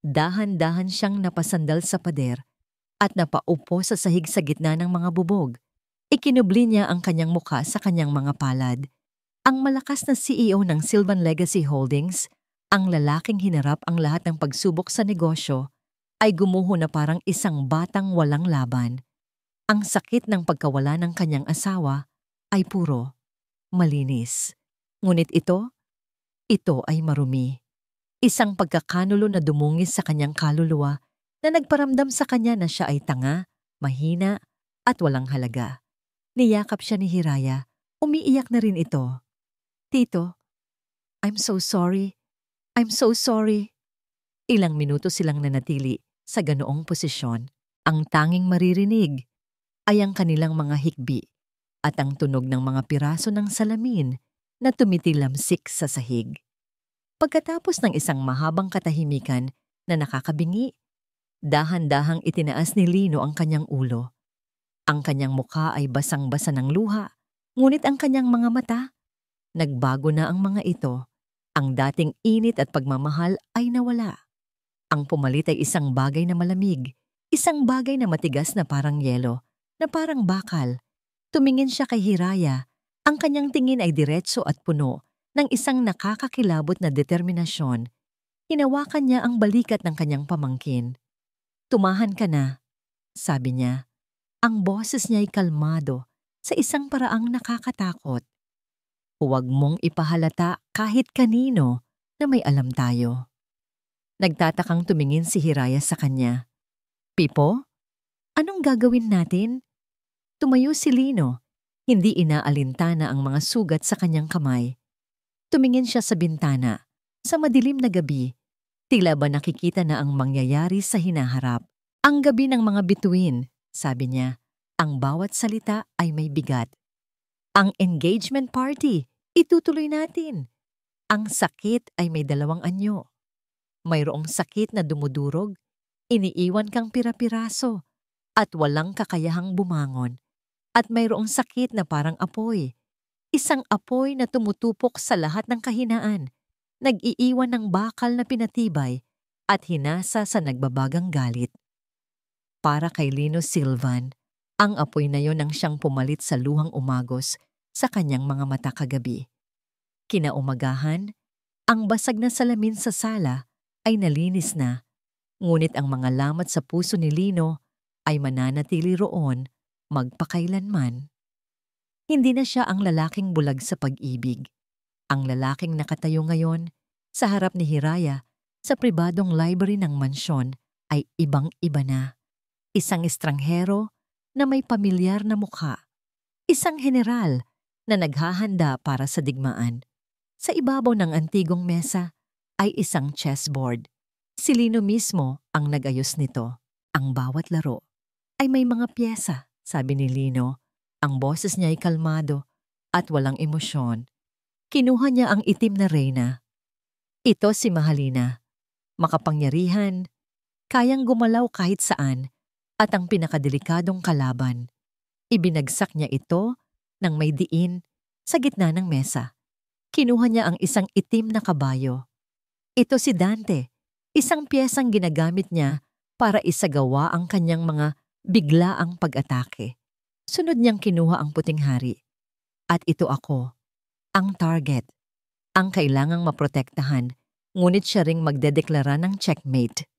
Dahan-dahan siyang napasandal sa pader at napaupo sa sahig sa gitna ng mga bubog. Ikinubli niya ang kanyang mukha sa kanyang mga palad. Ang malakas na CEO ng Sylvan Legacy Holdings, ang lalaking hinarap ang lahat ng pagsubok sa negosyo, ay gumuho na parang isang batang walang laban. Ang sakit ng pagkawala ng kanyang asawa ay puro, malinis. Ngunit ito ay marumi. Isang pagkakanulo na dumungis sa kanyang kaluluwa na nagparamdam sa kanya na siya ay tanga, mahina, at walang halaga. Niyakap siya ni Hiraya. Umiiyak na rin ito. "Tito, I'm so sorry. I'm so sorry." Ilang minuto silang nanatili sa ganoong posisyon. Ang tanging maririnig ay ang kanilang mga hikbi at ang tunog ng mga piraso ng salamin na tumitilamsik sa sahig. Pagkatapos ng isang mahabang katahimikan na nakakabingi, dahan-dahang itinaas ni Lino ang kanyang ulo. Ang kanyang mukha ay basang-basa ng luha, ngunit ang kanyang mga mata, nagbago na ang mga ito. Ang dating init at pagmamahal ay nawala. Ang pumalit ay isang bagay na malamig, isang bagay na matigas na parang yelo, na parang bakal. Tumingin siya kay Hiraya. Ang kanyang tingin ay diretso at puno ng isang nakakakilabot na determinasyon. Hinawakan niya ang balikat ng kanyang pamangkin. "Tumahan ka na," sabi niya. Ang boses niya ay kalmado sa isang paraang nakakatakot. "Huwag mong ipahalata kahit kanino na may alam tayo." Nagtatakang tumingin si Hiraya sa kanya. "Pipo, anong gagawin natin?" Tumayo si Lino. Hindi inaalintana ang mga sugat sa kanyang kamay. Tumingin siya sa bintana. Sa madilim na gabi, tila ba nakikita na ang mangyayari sa hinaharap. "Ang gabi ng mga bituin," sabi niya. "Ang bawat salita ay may bigat. Ang engagement party, itutuloy natin. Ang sakit ay may dalawang anyo. Mayroong sakit na dumudurog, iniiwan kang pira-piraso, at walang kakayahang bumangon. At mayroong sakit na parang apoy, Isang apoy na tumutupok sa lahat ng kahinaan, nag-iiwan ng bakal na pinatibay at hinasa sa nagbabagang galit. Para kay Lino Silvan, ang apoy na yon ang siyang pumalit sa luhang umagos sa kanyang mga mata kagabi. Kinaumagahan, ang basag na salamin sa sala ay nalinis na, ngunit ang mga lamat sa puso ni Lino ay mananatili roon magpakailanman. Hindi na siya ang lalaking bulag sa pag-ibig. Ang lalaking nakatayo ngayon sa harap ni Hiraya sa pribadong library ng mansyon ay ibang-iba na. Isang estranghero na may pamilyar na mukha. Isang general na naghahanda para sa digmaan. Sa ibabaw ng antigong mesa ay isang chessboard. Si Lino mismo ang nag-ayos nito. Ang bawat laro ay may mga pyesa, sabi ni Lino. Ang boses niya ay kalmado at walang emosyon. Kinuha niya ang itim na reyna. Ito si Mahalina. Makapangyarihan, kayang gumalaw kahit saan, at ang pinakadelikadong kalaban. Ibinagsak niya ito ng may diin sa gitna ng mesa. Kinuha niya ang isang itim na kabayo. Ito si Dante, isang piyesang ginagamit niya para isagawa ang kanyang mga biglaang pag-atake. Sunod niyang kinuha ang puting hari. At ito ako, ang target, ang kailangang maprotektahan, ngunit siya ring magdedeklara ng checkmate.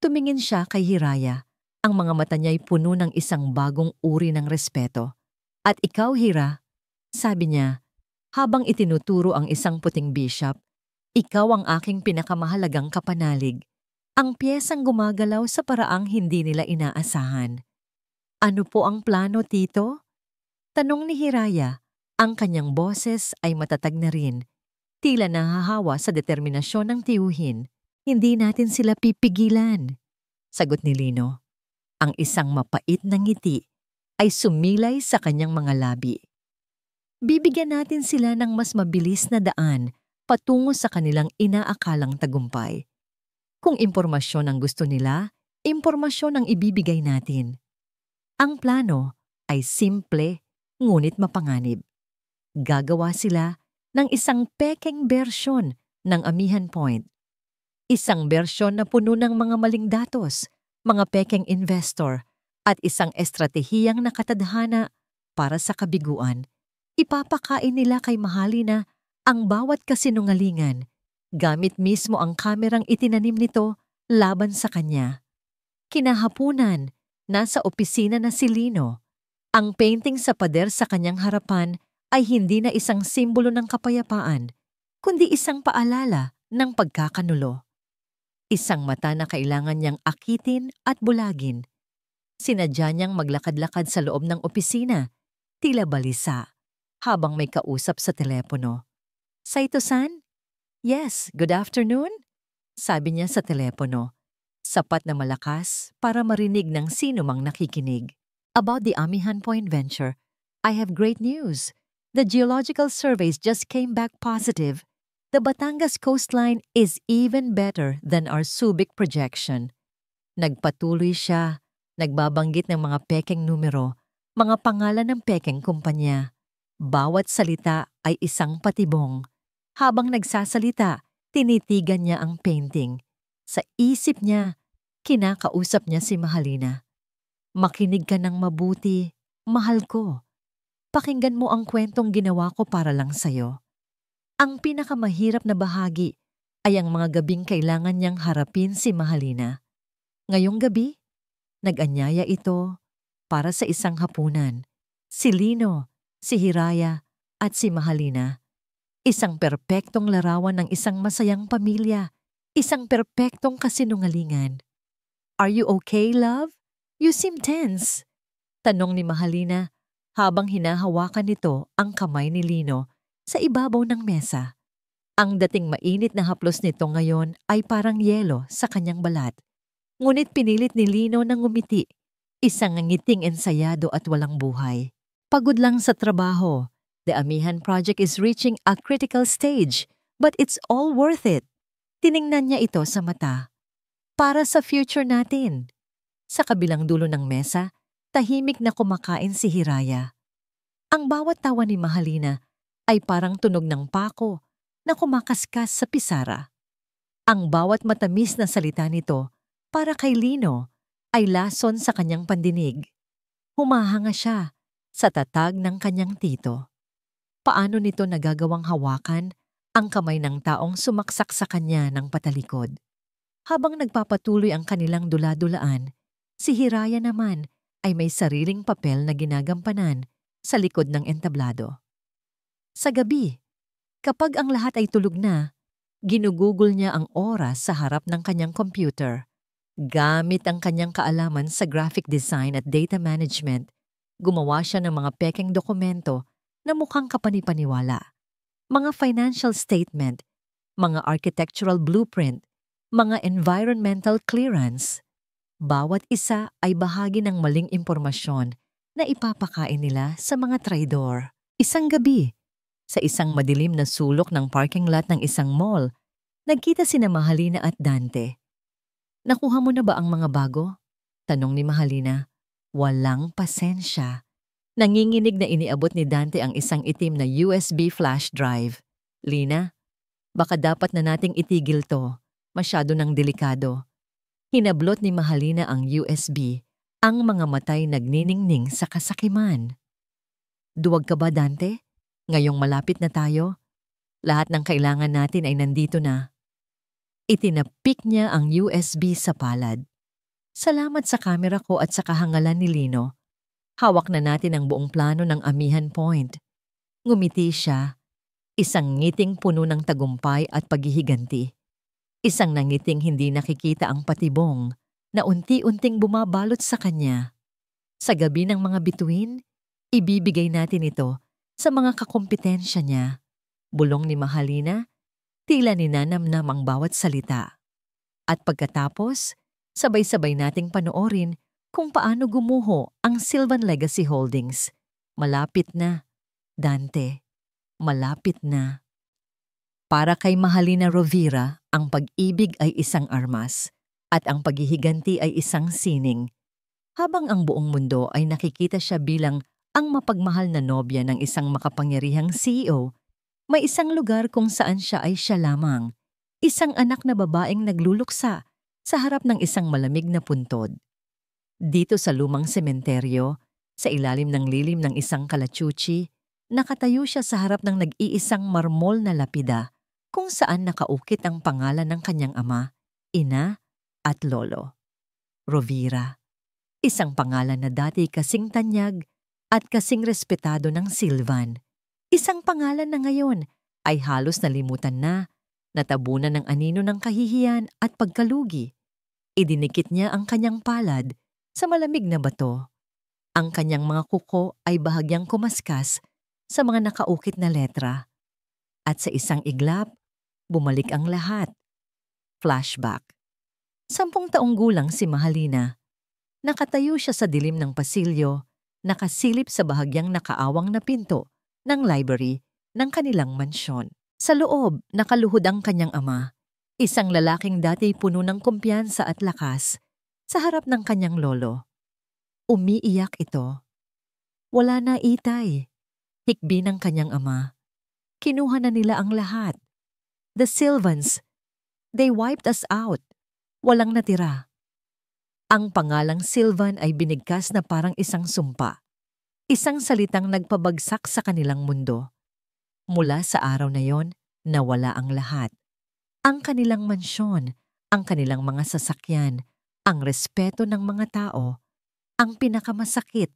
Tumingin siya kay Hiraya. Ang mga mata niya'y puno ng isang bagong uri ng respeto. At ikaw, Hira, sabi niya, habang itinuturo ang isang puting bishop, ikaw ang aking pinakamahalagang kapanalig, ang piyesang gumagalaw sa paraang hindi nila inaasahan. Ano po ang plano, Tito? Tanong ni Hiraya. Ang kanyang boses ay matatag na rin, tila nahahawa sa determinasyon ng tiyuhin. Hindi natin sila pipigilan, sagot ni Lino. Ang isang mapait na ngiti ay sumilay sa kanyang mga labi. Bibigyan natin sila ng mas mabilis na daan patungo sa kanilang inaakalang tagumpay. Kung impormasyon ang gusto nila, impormasyon ang ibibigay natin. Ang plano ay simple ngunit mapanganib. Gagawa sila ng isang pekeng bersyon ng Amihan Point. Isang bersyon na puno ng mga maling datos, mga pekeng investor, at isang estratehiyang nakatadhana para sa kabiguan. Ipapakain nila kay Mahalina ang bawat kasinungalingan, gamit mismo ang kamerang itinanim nito laban sa kanya. Kinahapunan, nasa opisina na si Lino. Ang painting sa pader sa kanyang harapan ay hindi na isang simbolo ng kapayapaan, kundi isang paalala ng pagkakanulo. Isang mata na kailangan niyang akitin at bulagin. Sinadya niyang maglakad-lakad sa loob ng opisina, tila balisa, habang may kausap sa telepono. Saito-san? Yes, good afternoon? Sabi niya sa telepono. Sapat na malakas para marinig ng sino mang nakikinig. About the Amihan Point venture, I have great news. The geological surveys just came back positive. The Batangas coastline is even better than our Subic projection. Nagpatuloy siya, nagbabanggit ng mga pekeng numero, mga pangalan ng pekeng kumpanya. Bawat salita ay isang patibong. Habang nagsasalita, tinitigan niya ang painting. Sa isip niya, kinakausap niya si Mahalina. Makinig ka ng mabuti, mahal ko. Pakinggan mo ang kwentong ginawa ko para lang sa'yo. Ang pinakamahirap na bahagi ay ang mga gabing kailangan niyang harapin si Mahalina. Ngayong gabi, nag-anyaya ito para sa isang hapunan. Si Lino, si Hiraya, at si Mahalina. Isang perpektong larawan ng isang masayang pamilya, isang perpektong kasinungalingan. Are you okay, love? You seem tense. Tanong ni Mahalina habang hinahawakan nito ang kamay ni Lino sa ibabaw ng mesa. Ang dating mainit na haplos nito ngayon ay parang yelo sa kanyang balat. Ngunit pinilit ni Lino na ngumiti, isang ngiting ensayado at walang buhay. Pagod lang sa trabaho. The Amihan project is reaching a critical stage, but it's all worth it. Tiningnan niya ito sa mata. Para sa future natin. Sa kabilang dulo ng mesa, tahimik na kumakain si Hiraya. Ang bawat tawa ni Mahalina ay parang tunog ng pako na kumakaskas sa pisara. Ang bawat matamis na salita nito para kay Lino ay lason sa kanyang pandinig. Humahanga siya sa tatag ng kanyang tito. Paano nito nagagawang hawakan ang kamay ng taong sumaksak sa kanya ng patalikod? Habang nagpapatuloy ang kanilang dula-dulaan, si Hiraya naman ay may sariling papel na ginagampanan sa likod ng entablado. Sa gabi, kapag ang lahat ay tulog na, ginugugol niya ang oras sa harap ng kanyang computer. Gamit ang kanyang kaalaman sa graphic design at data management, gumawa siya ng mga pekeng dokumento na mukhang kapanipaniwala. Mga financial statement, mga architectural blueprint, mga environmental clearance. Bawat isa ay bahagi ng maling impormasyon na ipapakain nila sa mga traidor. Isang gabi, sa isang madilim na sulok ng parking lot ng isang mall, nagkita sina Mahalina at Dante. "Nakuha mo na ba ang mga bago?" tanong ni Mahalina. Walang pasensya. Nanginginig na iniabot ni Dante ang isang itim na USB flash drive. "Lina, baka dapat na nating itigil to. Masyado nang delikado." Hinablot ni Mahalina ang USB, ang mga matay nagniningning sa kasakiman. "Duwag ka ba, Dante? Ngayong malapit na tayo. Lahat ng kailangan natin ay nandito na." Itinapik niya ang USB sa palad. "Salamat sa kamera ko at sa kahangalan ni Lino. Hawak na natin ang buong plano ng Amihan Point." Ngumiti siya, isang ngiting puno ng tagumpay at paghihiganti. Isang nangiting hindi nakikita ang patibong na unti-unting bumabalot sa kanya. Sa gabi ng mga bituin, ibibigay natin ito sa mga kakumpetensya niya. Bulong ni Mahalina, tila ninanamnam ang bawat salita. At pagkatapos, sabay-sabay nating panoorin kung paano gumuho ang Sylvan Legacy Holdings. Malapit na, Dante. Malapit na. Para kay Mahalina Rovira, ang pag-ibig ay isang armas at ang paghihiganti ay isang sining. Habang ang buong mundo ay nakikita siya bilang ang mapagmahal na nobya ng isang makapangyarihang CEO, may isang lugar kung saan siya ay siya lamang, isang anak na babaeng nagluluksa sa harap ng isang malamig na puntod. Dito sa lumang sementeryo, sa ilalim ng lilim ng isang kalachuchi, nakatayo siya sa harap ng nag-iisang marmol na lapida kung saan nakaukit ang pangalan ng kanyang ama, ina at lolo. Rovira, isang pangalan na dati kasing tanyag at kasing respetado ng Sylvan. Isang pangalan na ngayon ay halos nalimutan na, natabunan ng anino ng kahihiyan at pagkalugi. Idinikit niya ang kanyang palad sa malamig na bato. Ang kanyang mga kuko ay bahagyang kumaskas sa mga nakaukit na letra. At sa isang iglap, bumalik ang lahat. Flashback. 10 taong gulang si Mahalina. Nakatayo siya sa dilim ng pasilyo, nakasilip sa bahagyang nakaawang na pinto ng library ng kanilang mansyon. Sa loob, nakaluhod ang kanyang ama, isang lalaking dati puno ng kumpiyansa at lakas, sa harap ng kanyang lolo. Umiiyak ito. Wala na itay. Hikbi ng kanyang ama. Kinuha na nila ang lahat. The Sylvans, they wiped us out. Walang natira. Ang pangalang Sylvan ay binigkas na parang isang sumpa. Isang salitang nagpabagsak sa kanilang mundo. Mula sa araw na yon, nawala ang lahat. Ang kanilang mansyon, ang kanilang mga sasakyan, ang respeto ng mga tao, ang pinakamasakit,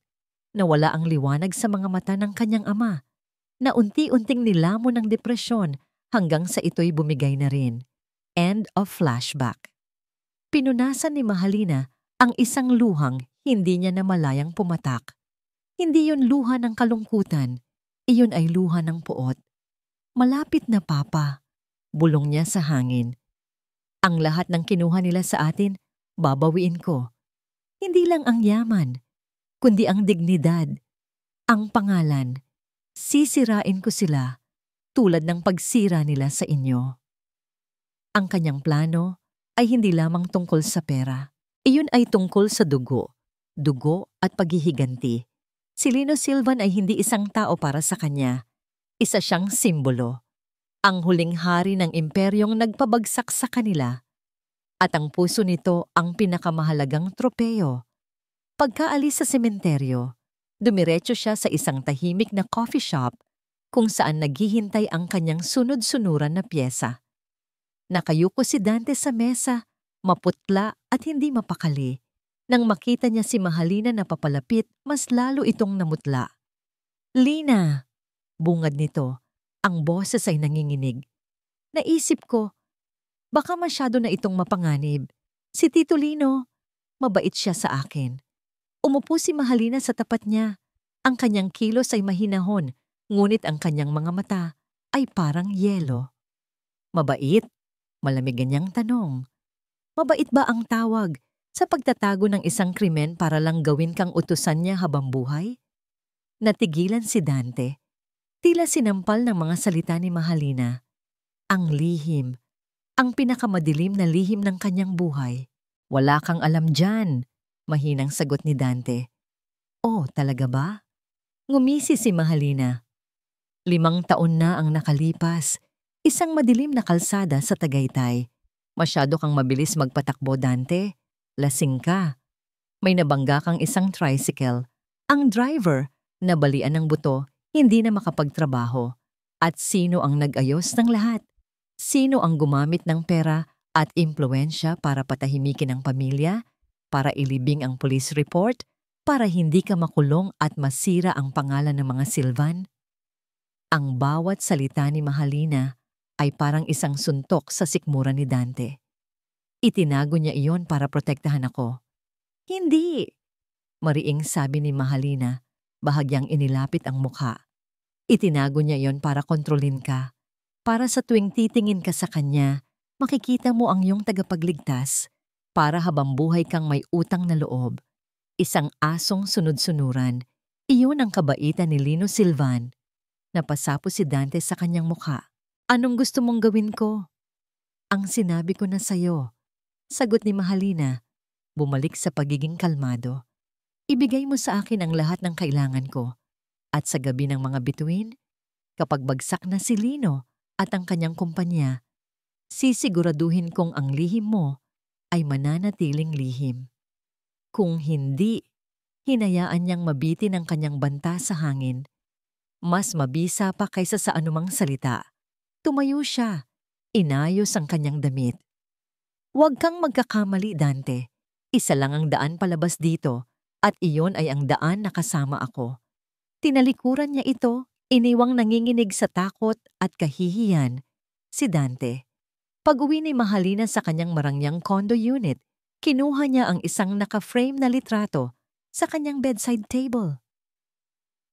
nawala ang liwanag sa mga mata ng kanyang ama, na unti-unting nilamon ng depresyon hanggang sa ito'y bumigay na rin. End of flashback. Pinunasan ni Mahalina ang isang luhang hindi niya namalayang pumatak. Hindi yon luha ng kalungkutan, iyon ay luha ng puot. Malapit na papa, bulong niya sa hangin. Ang lahat ng kinuha nila sa atin, babawiin ko. Hindi lang ang yaman, kundi ang dignidad, ang pangalan. Sisirain ko sila tulad ng pagsira nila sa inyo. Ang kanyang plano ay hindi lamang tungkol sa pera. Iyon ay tungkol sa dugo at paghihiganti. Si Lino Sylvan ay hindi isang tao para sa kanya. Isa siyang simbolo, ang huling hari ng imperyong nagpabagsak sa kanila, at ang puso nito ang pinakamahalagang tropeyo. Pagkaalis sa sementeryo, dumiretso siya sa isang tahimik na coffee shop kung saan naghihintay ang kanyang sunod-sunuran na pyesa. Nakayuko si Dante sa mesa, maputla at hindi mapakali. Nang makita niya si Mahalina na papalapit, mas lalo itong namutla. "Lina!" Bungad nito. Ang boses ay nanginginig. Naisip ko, baka masyado na itong mapanganib. Si Tito Lino, mabait siya sa akin. Umupo si Mahalina sa tapat niya. Ang kanyang kilos ay mahinahon, ngunit ang kanyang mga mata ay parang yelo. "Mabait?" Malamig niyang tanong. Mabait ba ang tawag sa pagtatago ng isang krimen para lang gawin kang utusan niya habang buhay? Natigilan si Dante. Tila sinampal ng mga salita ni Mahalina. Ang lihim, ang pinakamadilim na lihim ng kanyang buhay. "Wala kang alam dyan," mahinang sagot ni Dante. "Oh, talaga ba?" Ngumisi si Mahalina. 5 taon na ang nakalipas. Isang madilim na kalsada sa Tagaytay. "Masyado kang mabilis magpatakbo, Dante. Lasing ka." May nabangga kang isang tricycle. Ang driver, nabalian ng buto, hindi na makapagtrabaho. At sino ang nag-ayos ng lahat? Sino ang gumamit ng pera at impluwensya para patahimikin ang pamilya? Para ilibing ang police report? Para hindi ka makulong at masira ang pangalan ng mga Silvan? Ang bawat salita ni Mahalina ay parang isang suntok sa sikmura ni Dante. Itinago niya iyon para protektahan ako. "Hindi!" Mariing sabi ni Mahalina, bahagyang inilapit ang mukha. "Itinago niya iyon para kontrolin ka. Para sa tuwing titingin ka sa kanya, makikita mo ang iyong tagapagligtas. Para habang buhay kang may utang na loob. Isang asong sunod-sunuran. Iyon ang kabaitan ni Lino Silvan." Napasapo si Dante sa kanyang mukha. "Anong gusto mong gawin ko?" "Ang sinabi ko na sayo," sagot ni Mahalina, bumalik sa pagiging kalmado. "Ibigay mo sa akin ang lahat ng kailangan ko. At sa gabi ng mga bituin, kapag bagsak na si Lino at ang kanyang kumpanya, sisiguraduhin kong ang lihim mo ay mananatiling lihim. Kung hindi, hinayaan niyang mabitin ang kanyang banta sa hangin. Mas mabisa pa kaysa sa anumang salita." Tumayo siya. Inayos ang kanyang damit. "Huwag kang magkakamali, Dante. Isa lang ang daan palabas dito, at iyon ay ang daan na kasama ako." Tinalikuran niya ito, iniwang nanginginig sa takot at kahihiyan. Si Dante. Pag-uwi ni Mahalina sa kanyang marangyang condo unit, kinuha niya ang isang naka-frame na litrato sa kanyang bedside table.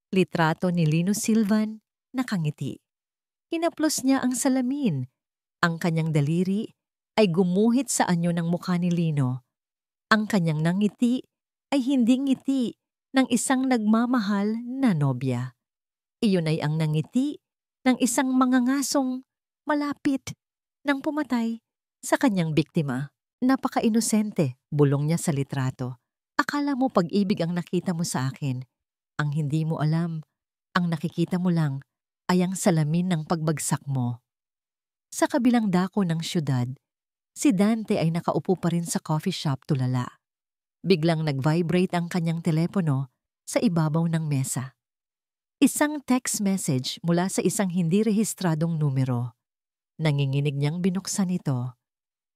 Litrato ni Lino Silvan, nakangiti. Hinaplos niya ang salamin. Ang kanyang daliri ay gumuhit sa anyo ng mukha ni Lino. Ang kanyang nangiti ay hindi ngiti ng isang nagmamahal na nobya. Iyon ay ang nangiti ng isang mangangasong malapit nang pumatay sa kanyang biktima. "Napaka-inosente," bulong niya sa litrato. "Akala mo pag-ibig ang nakita mo sa akin. Ang hindi mo alam, ang nakikita mo lang ay ang salamin ng pagbagsak mo." Sa kabilang dako ng syudad, si Dante ay nakaupo pa rin sa coffee shop tulala. Biglang nag-vibrate ang kanyang telepono sa ibabaw ng mesa. Isang text message mula sa isang hindi rehistradong numero. Nanginginig niyang binuksan ito.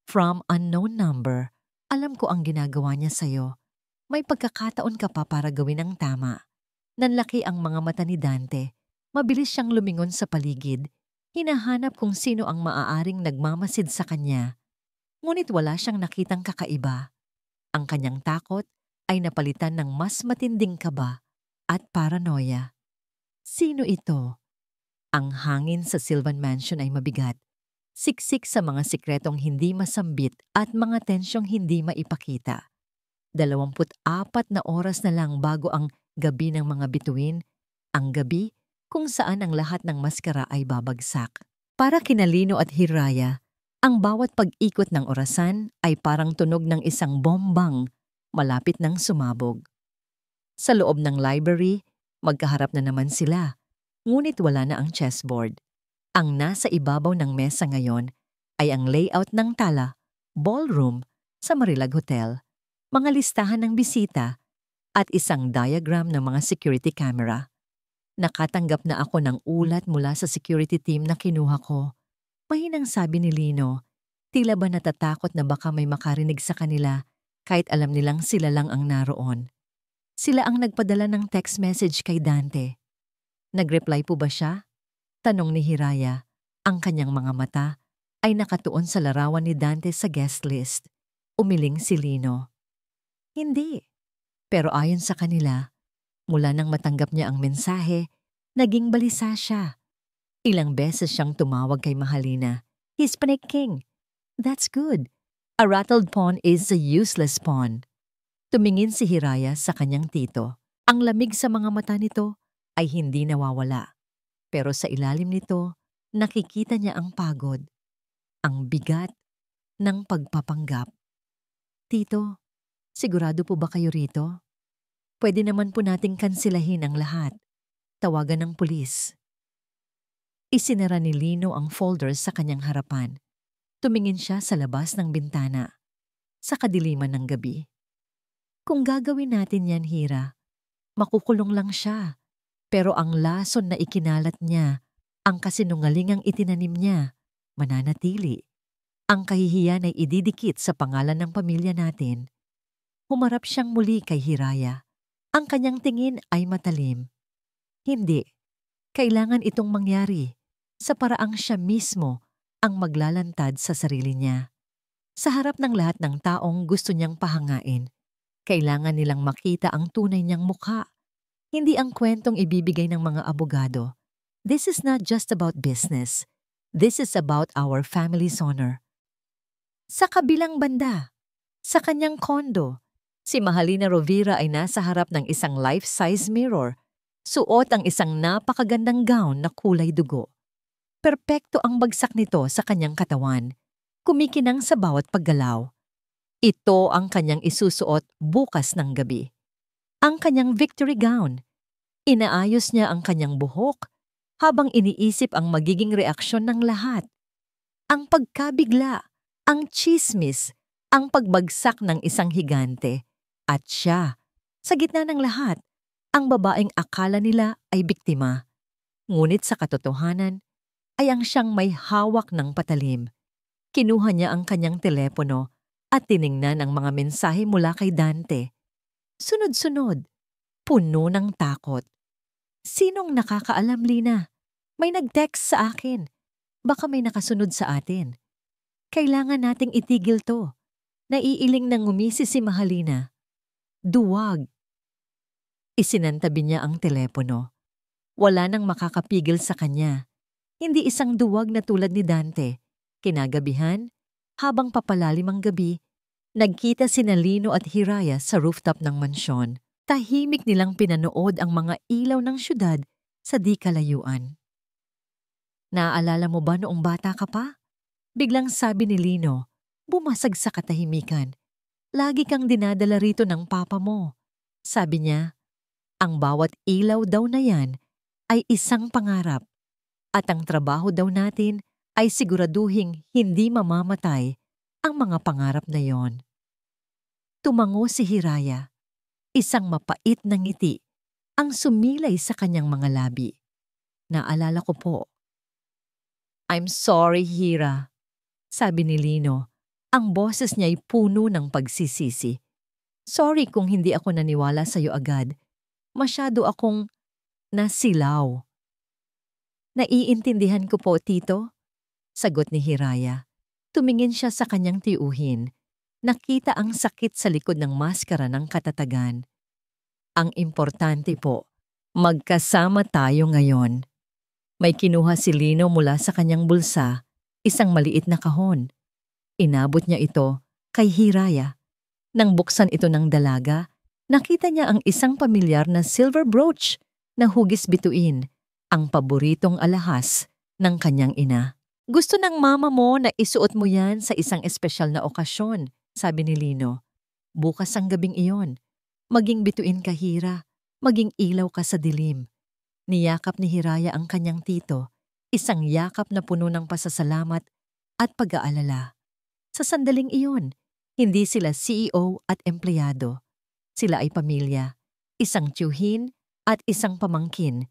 "From unknown number, alam ko ang ginagawa niya sa'yo. May pagkakataon ka pa para gawin ang tama." Nanlaki ang mga mata ni Dante. Mabilis siyang lumingon sa paligid. Hinahanap kung sino ang maaaring nagmamasid sa kanya. Ngunit wala siyang nakitang kakaiba. Ang kanyang takot ay napalitan ng mas matinding kaba at paranoia. Sino ito? Ang hangin sa Silvan Mansion ay mabigat. Siksik sa mga sikretong hindi masambit at mga tensyong hindi maipakita. 24 na oras na lang bago ang gabi ng mga bituin, ang gabi kung saan ang lahat ng maskara ay babagsak. Para kina Lino at Hiraya, ang bawat pag-ikot ng orasan ay parang tunog ng isang bombang malapit ng sumabog. Sa loob ng library, magkaharap na naman sila. Ngunit wala na ang chessboard. Ang nasa ibabaw ng mesa ngayon ay ang layout ng tala, ballroom sa Marilag Hotel, mga listahan ng bisita at isang diagram ng mga security camera. Nakatanggap na ako ng ulat mula sa security team na kinuha ko. Mahinang sabi ni Lino, tila ba natatakot na baka may makarinig sa kanila kahit alam nilang sila lang ang naroon. Sila ang nagpadala ng text message kay Dante. Nag-reply po ba siya? Tanong ni Hiraya. Ang kanyang mga mata ay nakatuon sa larawan ni Dante sa guest list. Umiling si Lino. Hindi. Pero ayon sa kanila, mula nang matanggap niya ang mensahe, naging balisa siya. Ilang beses siyang tumawag kay Mahalina. He's panicking. That's good. A rattled pawn is a useless pawn. Tumingin si Hiraya sa kanyang tito. Ang lamig sa mga mata nito ay hindi nawawala. Pero sa ilalim nito, nakikita niya ang pagod, ang bigat ng pagpapanggap. Tito, sigurado po ba kayo rito? Pwede naman po nating kansilahin ang lahat. Tawagan ng pulis. Isinara ni Lino ang folders sa kanyang harapan. Tumingin siya sa labas ng bintana, sa kadiliman ng gabi. Kung gagawin natin yan, Hira, makukulong lang siya. Pero ang lason na ikinalat niya, ang kasinungalingang itinanim niya, mananatili. Ang kahihiyan ay ididikit sa pangalan ng pamilya natin. Humarap siyang muli kay Hiraya. Ang kanyang tingin ay matalim. Hindi. Kailangan itong mangyari sa paraang siya mismo ang maglalantad sa sarili niya. Sa harap ng lahat ng taong gusto niyang pahangain, kailangan nilang makita ang tunay niyang mukha. Hindi ang kwentong ibibigay ng mga abogado. This is not just about business. This is about our family's honor. Sa kabilang banda, sa kanyang kondo, si Mahalina Rovira ay nasa harap ng isang life-size mirror. Suot ang isang napakagandang gown na kulay dugo. Perpekto ang bagsak nito sa kanyang katawan, kumikinang sa bawat paggalaw. Ito ang kanyang isusuot bukas ng gabi. Ang kanyang victory gown. Inaayos niya ang kanyang buhok habang iniisip ang magiging reaksyon ng lahat. Ang pagkabigla, ang tsismis, ang pagbagsak ng isang higante. At siya, sa gitna ng lahat, ang babaeng akala nila ay biktima. Ngunit sa katotohanan, ay ang siyang may hawak ng patalim. Kinuha niya ang kanyang telepono at tiningnan ang mga mensahe mula kay Dante. Sunod-sunod, puno ng takot. Sinong nakakaalam, Lina? May nag-text sa akin. Baka may nakasunod sa atin. Kailangan nating itigil to. Naiiling nang ngumisi si Mahalina. Duwag. Isinantabi niya ang telepono. Wala nang makakapigil sa kanya. Hindi isang duwag na tulad ni Dante. Kinagabihan, habang papalalim ang gabi, nagkita sina Lino at Hiraya sa rooftop ng mansyon. Tahimik nilang pinanood ang mga ilaw ng syudad sa di kalayuan. Naaalala mo ba noong bata ka pa? Biglang sabi ni Lino, bumasag sa katahimikan. Lagi kang dinadala rito ng papa mo. Sabi niya, ang bawat ilaw daw na yan ay isang pangarap. At ang trabaho daw natin ay siguraduhing hindi mamamatay ang mga pangarap na yon. Tumango si Hiraya. Isang mapait na ngiti ang sumilay sa kanyang mga labi. Naalala ko po. I'm sorry, Hira. Sabi ni Lino. Ang boses niya ay puno ng pagsisisi. Sorry kung hindi ako naniwala sa iyo agad. Masyado akong nasilaw. Naiintindihan ko po, Tito. Sagot ni Hiraya. Tumingin siya sa kanyang tiuhin. Nakita ang sakit sa likod ng maskara ng katatagan. Ang importante po, magkasama tayo ngayon. May kinuha si Lino mula sa kanyang bulsa, isang maliit na kahon. Inabot niya ito kay Hiraya. Nang buksan ito ng dalaga, nakita niya ang isang pamilyar na silver brooch na hugis bituin, ang paboritong alahas ng kanyang ina. Gusto ng mama mo na isuot mo yan sa isang espesyal na okasyon, sabi ni Lino. Bukas ang gabing iyon. Maging bituin ka, Hira. Maging ilaw ka sa dilim. Niyakap ni Hiraya ang kanyang tito, isang yakap na puno ng pasasalamat at pag-aalala. Sa sandaling iyon, hindi sila CEO at empleyado. Sila ay pamilya, isang tiyuhin at isang pamangkin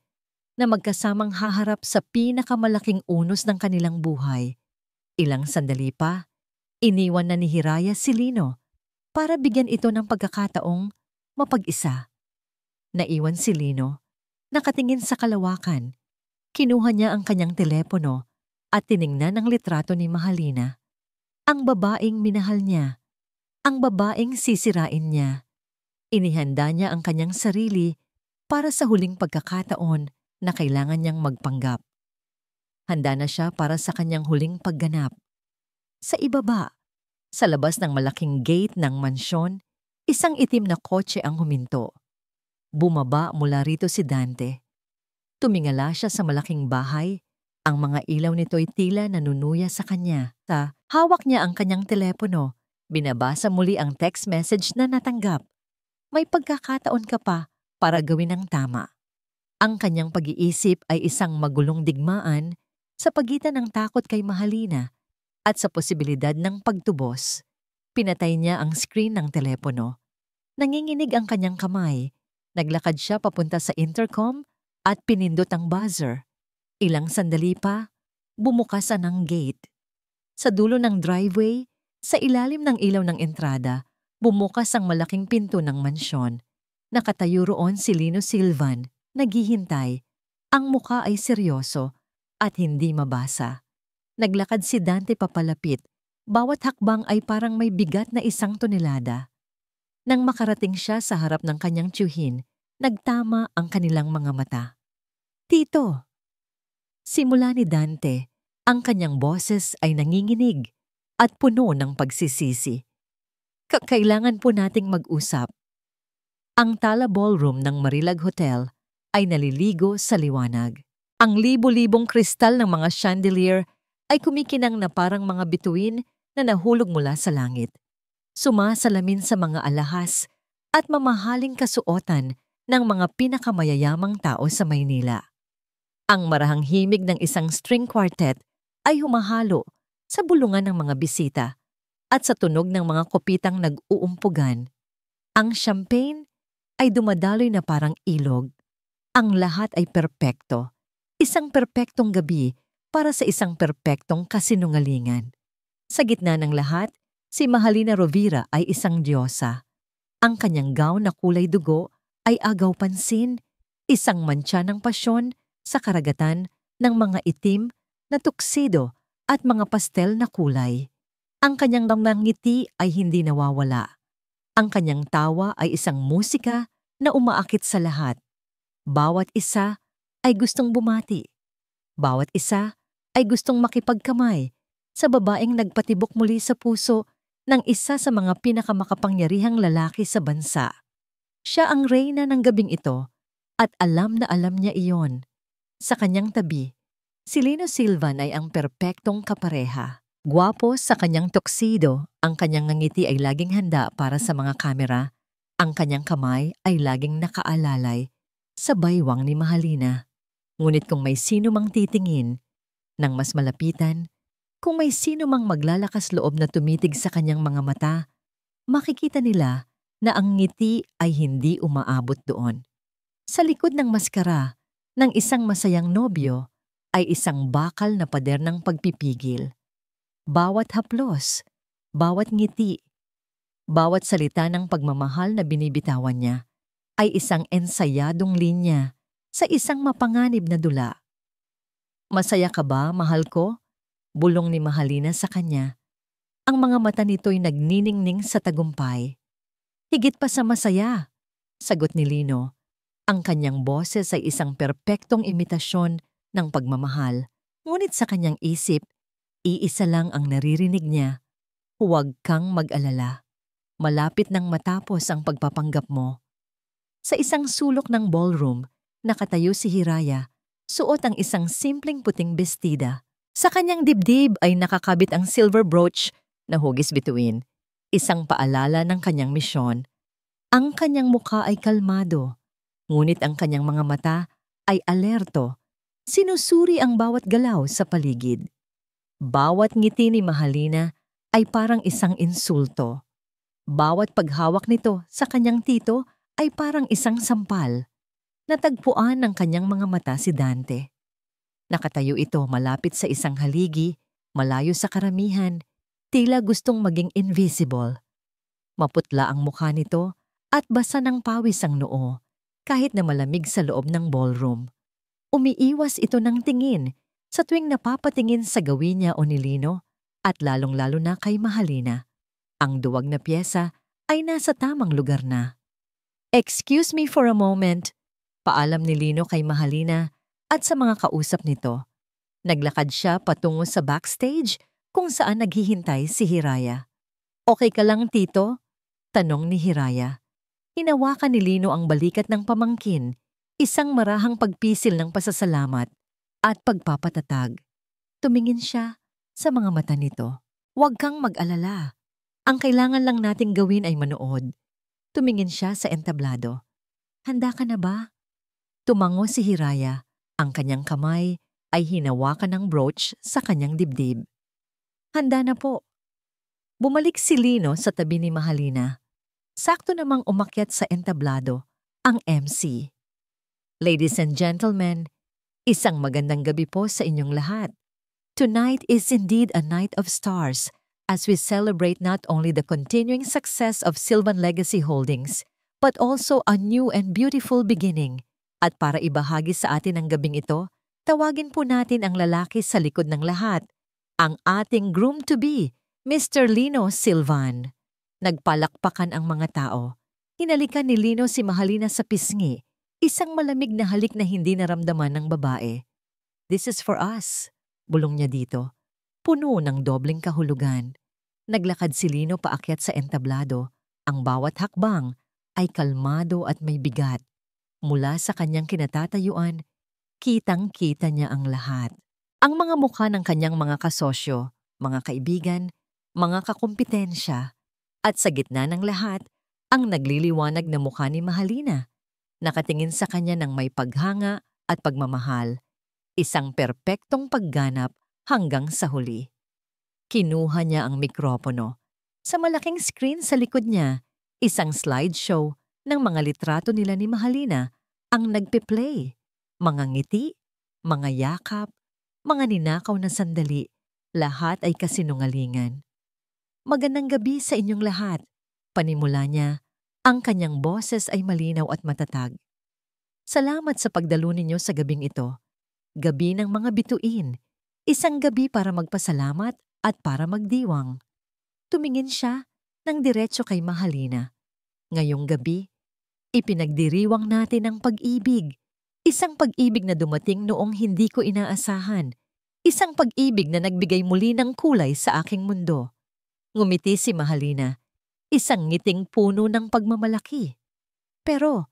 na magkasamang haharap sa pinakamalaking unos ng kanilang buhay. Ilang sandali pa, iniwan na ni Hiraya si Lino para bigyan ito ng pagkakataong mapag-isa. Naiwan si Lino, nakatingin sa kalawakan. Kinuha niya ang kanyang telepono at tiningnan ang litrato ni Mahalina. Ang babaeng minahal niya, ang babaeng sisirain niya. Inihanda niya ang kanyang sarili para sa huling pagkakataon na kailangan niyang magpanggap. Handa na siya para sa kanyang huling pagganap. Sa ibaba, sa labas ng malaking gate ng mansyon, isang itim na kotse ang huminto. Bumaba mula rito si Dante. Tumingala siya sa malaking bahay. Ang mga ilaw nito'y tila nanunuya sa kanya. Hawak niya ang kanyang telepono. Binabasa muli ang text message na natanggap. May pagkakataon ka pa para gawin ang tama. Ang kanyang pag-iisip ay isang magulong digmaan sa pagitan ng takot kay Mahalina at sa posibilidad ng pagtubos. Pinatay niya ang screen ng telepono. Nanginginig ang kanyang kamay. Naglakad siya papunta sa intercom at pinindot ang buzzer. Ilang sandali pa, bumukas ang gate. Sa dulo ng driveway, sa ilalim ng ilaw ng entrada, bumukas ang malaking pinto ng mansyon. Nakatayo roon si Lino Silvan, naghihintay. Ang muka ay seryoso at hindi mabasa. Naglakad si Dante papalapit. Bawat hakbang ay parang may bigat na 1 tonelada. Nang makarating siya sa harap ng kanyang tiyuhin, nagtama ang kanilang mga mata. "Tito!" Simula ni Dante, ang kanyang boses ay nanginginig at puno ng pagsisisi. Kailangan po nating mag-usap." Ang Tala Ballroom ng Marilag Hotel ay naliligo sa liwanag. Ang libo-libong kristal ng mga chandelier ay kumikinang na parang mga bituin na nahulog mula sa langit. Sumasalamin sa mga alahas at mamahaling kasuotan ng mga pinakamayayamang tao sa Maynila. Ang marahang himig ng isang string quartet ay humahalo sa bulungan ng mga bisita at sa tunog ng mga kopitang nag-uumpugan. Ang champagne ay dumadaloy na parang ilog. Ang lahat ay perpekto. Isang perpektong gabi para sa isang perpektong kasinungalingan. Sa gitna ng lahat, si Mahalina Rovira ay isang diyosa. Ang kanyang gown na kulay dugo ay agaw pansin, isang mantsa ng pasyon sa karagatan ng mga itim na tuksido at mga pastel na kulay. Ang kanyang ngiti ay hindi nawawala. Ang kanyang tawa ay isang musika na umaakit sa lahat. Bawat isa ay gustong bumati. Bawat isa ay gustong makipagkamay sa babaeng nagpatibok muli sa puso ng isa sa mga pinakamakapangyarihang lalaki sa bansa. Siya ang reyna ng gabing ito at alam na alam niya iyon. Sa kanyang tabi, si Lino Silvan ay ang perpektong kapareha. Gwapo sa kanyang tuksido, ang kanyang ngiti ay laging handa para sa mga kamera. Ang kanyang kamay ay laging nakaalalay sa baywang ni Mahalina. Ngunit kung may sino mang titingin ng mas malapitan, kung may sino mang maglalakas loob na tumitig sa kanyang mga mata, makikita nila na ang ngiti ay hindi umaabot doon. Sa likod ng maskara ng isang masayang nobyo ay isang bakal na pader ng pagpipigil. Bawat haplos, bawat ngiti, bawat salita ng pagmamahal na binibitawan niya ay isang ensayadong linya sa isang mapanganib na dula. "Masaya ka ba, mahal ko?" Bulong ni Mahalina sa kanya. Ang mga mata nito'y nagniningning sa tagumpay. "Higit pa sa masaya," sagot ni Lino. Ang kanyang boses ay isang perpektong imitasyon ng pagmamahal. Ngunit sa kanyang isip, iisa lang ang naririnig niya. "Huwag kang mag-alala. Malapit nang matapos ang pagpapanggap mo." Sa isang sulok ng ballroom, nakatayo si Hiraya, suot ang isang simpleng puting bestida. Sa kanyang dibdib ay nakakabit ang silver brooch na hugis bituin, isang paalala ng kanyang misyon. Ang kanyang mukha ay kalmado, ngunit ang kanyang mga mata ay alerto, sinusuri ang bawat galaw sa paligid. Bawat ngiti ni Mahalina ay parang isang insulto. Bawat paghawak nito sa kanyang tito ay parang isang sampal. Natagpuan ng kanyang mga mata si Dante. Nakatayo ito malapit sa isang haligi, malayo sa karamihan, tila gustong maging invisible. Maputla ang mukha nito at basa ng pawis ang noo, kahit na malamig sa loob ng ballroom. Umiiwas ito ng tingin sa tuwing napapatingin sa gawin niya o ni Lino at lalong-lalo na kay Mahalina. Ang duwag na pyesa ay nasa tamang lugar na. "Excuse me for a moment," paalam ni Lino kay Mahalina at sa mga kausap nito. Naglakad siya patungo sa backstage kung saan naghihintay si Hiraya. "Okay ka lang, tito?" tanong ni Hiraya. Hinawakan ni Lino ang balikat ng pamangkin, isang marahang pagpisil ng pasasalamat at pagpapatatag. Tumingin siya sa mga mata nito. "Huwag kang mag-alala. Ang kailangan lang nating gawin ay manood." Tumingin siya sa entablado. "Handa ka na ba?" Tumango si Hiraya. Ang kanyang kamay ay hinawakan ng brooch sa kanyang dibdib. "Handa na po." Bumalik si Lino sa tabi ni Mahalina. Sakto namang umakyat sa entablado ang MC. "Ladies and gentlemen, isang magandang gabi po sa inyong lahat. Tonight is indeed a night of stars as we celebrate not only the continuing success of Silvan Legacy Holdings, but also a new and beautiful beginning. At para ibahagi sa atin ang gabing ito, tawagin po natin ang lalaki sa likod ng lahat, ang ating groom-to-be, Mr. Lino Silvan." Nagpalakpakan ang mga tao. Hinalikan ni Lino si Mahalina sa pisngi, isang malamig na halik na hindi naramdaman ng babae. "This is for us," bulong niya dito. Puno ng dobleng kahulugan. Naglakad si Lino paakyat sa entablado. Ang bawat hakbang ay kalmado at may bigat. Mula sa kanyang kinatatayuan, kitang-kita niya ang lahat. Ang mga mukha ng kanyang mga kasosyo, mga kaibigan, mga kakumpetensya, at sa gitna ng lahat, ang nagliliwanag na mukha ni Mahalina. Nakatingin sa kanya ng may paghanga at pagmamahal. Isang perpektong pagganap hanggang sa huli. Kinuha niya ang mikropono. Sa malaking screen sa likod niya, isang slideshow ng mga litrato nila ni Mahalina ang nagpe-play. Mga ngiti, mga yakap, mga ninakaw na sandali, lahat ay kasinungalingan. "Magandang gabi sa inyong lahat," panimula niya. Ang kanyang boses ay malinaw at matatag. "Salamat sa pagdalo ninyo sa gabing ito. Gabi ng mga bituin, isang gabi para magpasalamat at para magdiwang." Tumingin siya ng diretso kay Mahalina. "Ngayong gabi, ipinagdiriwang natin ang pag-ibig. Isang pag-ibig na dumating noong hindi ko inaasahan. Isang pag-ibig na nagbigay muli ng kulay sa aking mundo." Ngumiti si Mahalina, isang ngiting puno ng pagmamalaki. Pero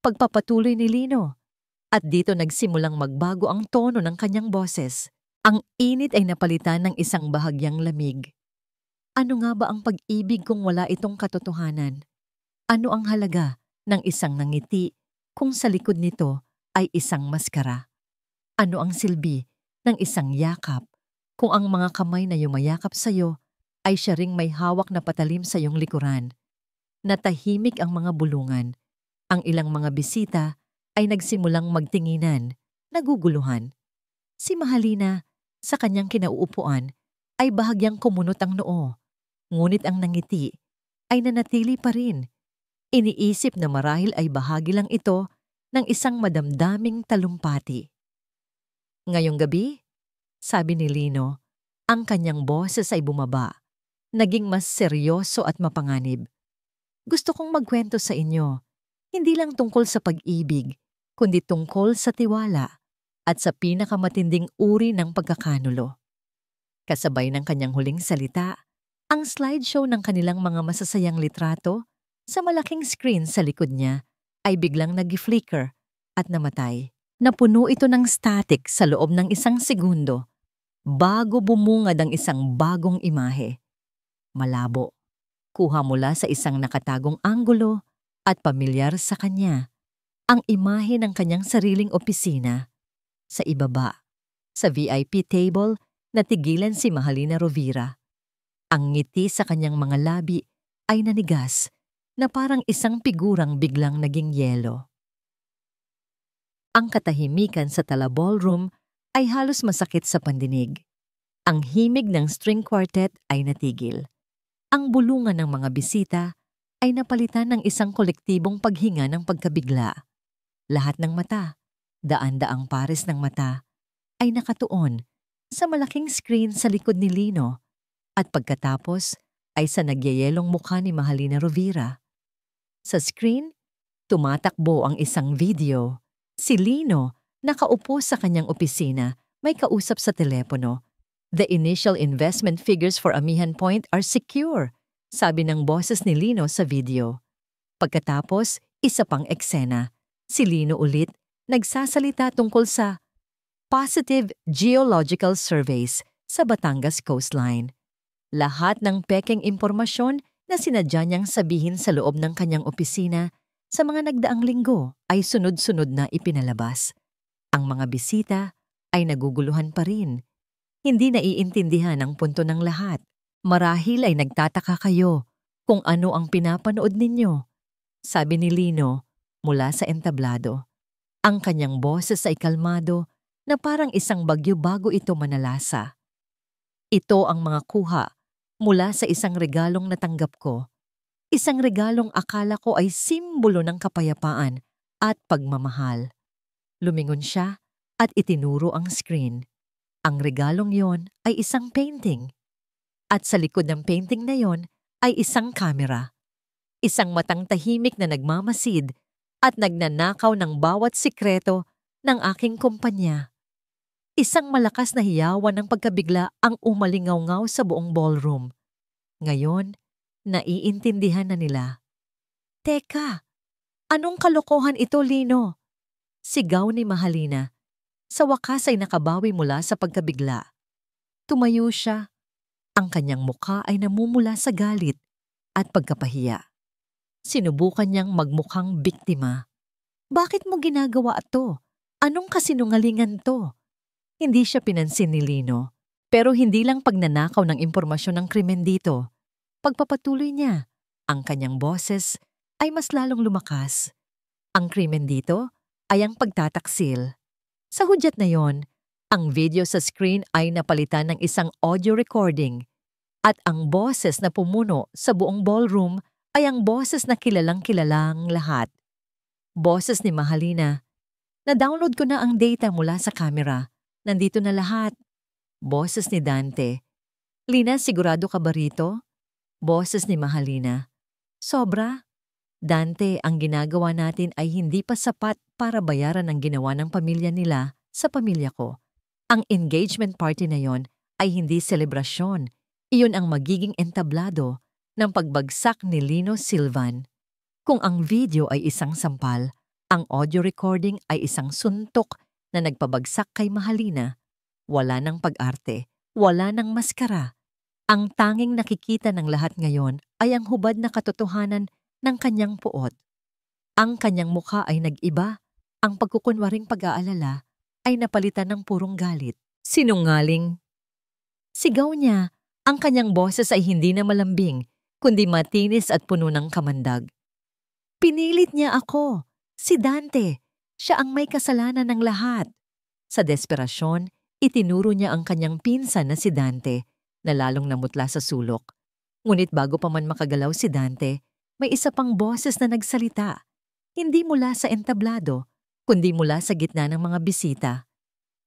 pagpapatuloy ni Lino, at dito nagsimulang magbago ang tono ng kanyang boses. Ang init ay napalitan ng isang bahagyang lamig. "Ano nga ba ang pag-ibig kung wala itong katotohanan? Ano ang halaga ng isang nangiti kung sa likod nito ay isang maskara? Ano ang silbi ng isang yakap kung ang mga kamay na yumayakap sa'yo ay siya ring may hawak na patalim sa iyong likuran?" Natahimik ang mga bulungan. Ang ilang mga bisita ay nagsimulang magtinginan, naguguluhan. Si Mahalina, sa kanyang kinauupuan, ay bahagyang kumunot ang noo. Ngunit ang nangiti ay nanatili pa rin. Iniisip na marahil ay bahagi lang ito ng isang madamdaming talumpati. "Ngayong gabi," sabi ni Lino, ang kanyang boses ay bumaba. Naging mas seryoso at mapanganib. "Gusto kong magkwento sa inyo, hindi lang tungkol sa pag-ibig, kundi tungkol sa tiwala at sa pinakamatinding uri ng pagkakanulo." Kasabay ng kanyang huling salita, ang slideshow ng kanilang mga masasayang litrato sa malaking screen sa likod niya ay biglang nag-flicker at namatay. Napuno ito ng static sa loob ng isang segundo, bago bumungad ang isang bagong imahe. Malabo, kuha mula sa isang nakatagong anggulo at pamilyar sa kanya. ang imahe ng kanyang sariling opisina. Sa ibaba, sa VIP table, natigilan si Mahalina Rovira. Ang ngiti sa kanyang mga labi ay nanigas na parang isang figurang biglang naging yelo. Ang katahimikan sa tala ballroom ay halos masakit sa pandinig. Ang himig ng string quartet ay natigil. Ang bulungan ng mga bisita ay napalitan ng isang kolektibong paghinga ng pagkabigla. Lahat ng mata, daan-daang pares ng mata, ay nakatuon sa malaking screen sa likod ni Lino at pagkatapos ay sa nagyayelong mukha ni Mahalina Rovira. Sa screen, tumatakbo ang isang video. Si Lino nakaupo sa kanyang opisina, may kausap sa telepono. The initial investment figures for Amihan Point are secure, sabi ng boses ni Lino sa video. Pagkatapos, isa pang eksena. Si Lino ulit nagsasalita tungkol sa positive geological surveys sa Batangas coastline. Lahat ng pekeng impormasyon na sinadya niyang sabihin sa loob ng kanyang opisina sa mga nagdaang linggo ay sunod-sunod na ipinalabas. Ang mga bisita ay naguguluhan pa rin. Hindi naiintindihan ang punto ng lahat. Marahil ay nagtataka kayo kung ano ang pinapanood ninyo, sabi ni Lino mula sa entablado. Ang kanyang boses ay kalmado na parang isang bagyo bago ito manalasa. Ito ang mga kuha mula sa isang regalong natanggap ko. Isang regalong akala ko ay simbolo ng kapayapaan at pagmamahal. Lumingon siya at itinuro ang screen. Ang regalong yon ay isang painting. At sa likod ng painting na yon ay isang kamera. Isang matang tahimik na nagmamasid at nagnanakaw ng bawat sikreto ng aking kumpanya. Isang malakas na hiyawan ng pagkabigla ang umalingaw-ngaw sa buong ballroom. Ngayon, naiintindihan na nila. Teka, anong kalokohan ito, Lino? Sigaw ni Mahalina. Sa wakas ay nakabawi mula sa pagkabigla. Tumayo siya. Ang kanyang mukha ay namumula sa galit at pagkapahiya. Sinubukan niyang magmukhang biktima. Bakit mo ginagawa ito? Anong kasinungalingan to? Hindi siya pinansin ni Lino. Pero hindi lang pagnanakaw ng impormasyon ng krimen dito. Pagpapatuloy niya, ang kanyang boses ay mas lalong lumakas. Ang krimen dito ay ang pagtataksil. Sa hudyat na yon, ang video sa screen ay napalitan ng isang audio recording at ang boses na pumuno sa buong ballroom ay ang boses na kilalang-kilalang lahat. Boses ni Mahalina. Na-download ko na ang data mula sa camera. Nandito na lahat. Boses ni Dante. Lina, sigurado ka ba rito? Boses ni Mahalina. Sobra? Dante, ang ginagawa natin ay hindi pa sapat para bayaran ang ginawa ng pamilya nila sa pamilya ko. Ang engagement party na yon ay hindi selebrasyon. Iyon ang magiging entablado ng pagbagsak ni Lino Silvan. Kung ang video ay isang sampal, ang audio recording ay isang suntok na nagpabagsak kay Mahalina. Wala ng pag-arte, wala ng maskara. Ang tanging nakikita ng lahat ngayon ay ang hubad na katotohanan ng kanyang puot. Ang kanyang mukha ay nag-iba, ang pagkukunwaring pag-aalala ay napalitan ng purong galit. Sinungaling. Sigaw niya, ang kanyang boses ay hindi na malambing, kundi matinis at puno ng kamandag. Pinilit niya ako, si Dante, siya ang may kasalanan ng lahat. Sa desperasyon, itinuro niya ang kanyang pinsan na si Dante, na lalong namutla sa sulok. Ngunit bago pa man makagalaw si Dante, may isa pang boses na nagsalita. Hindi mula sa entablado, kundi mula sa gitna ng mga bisita.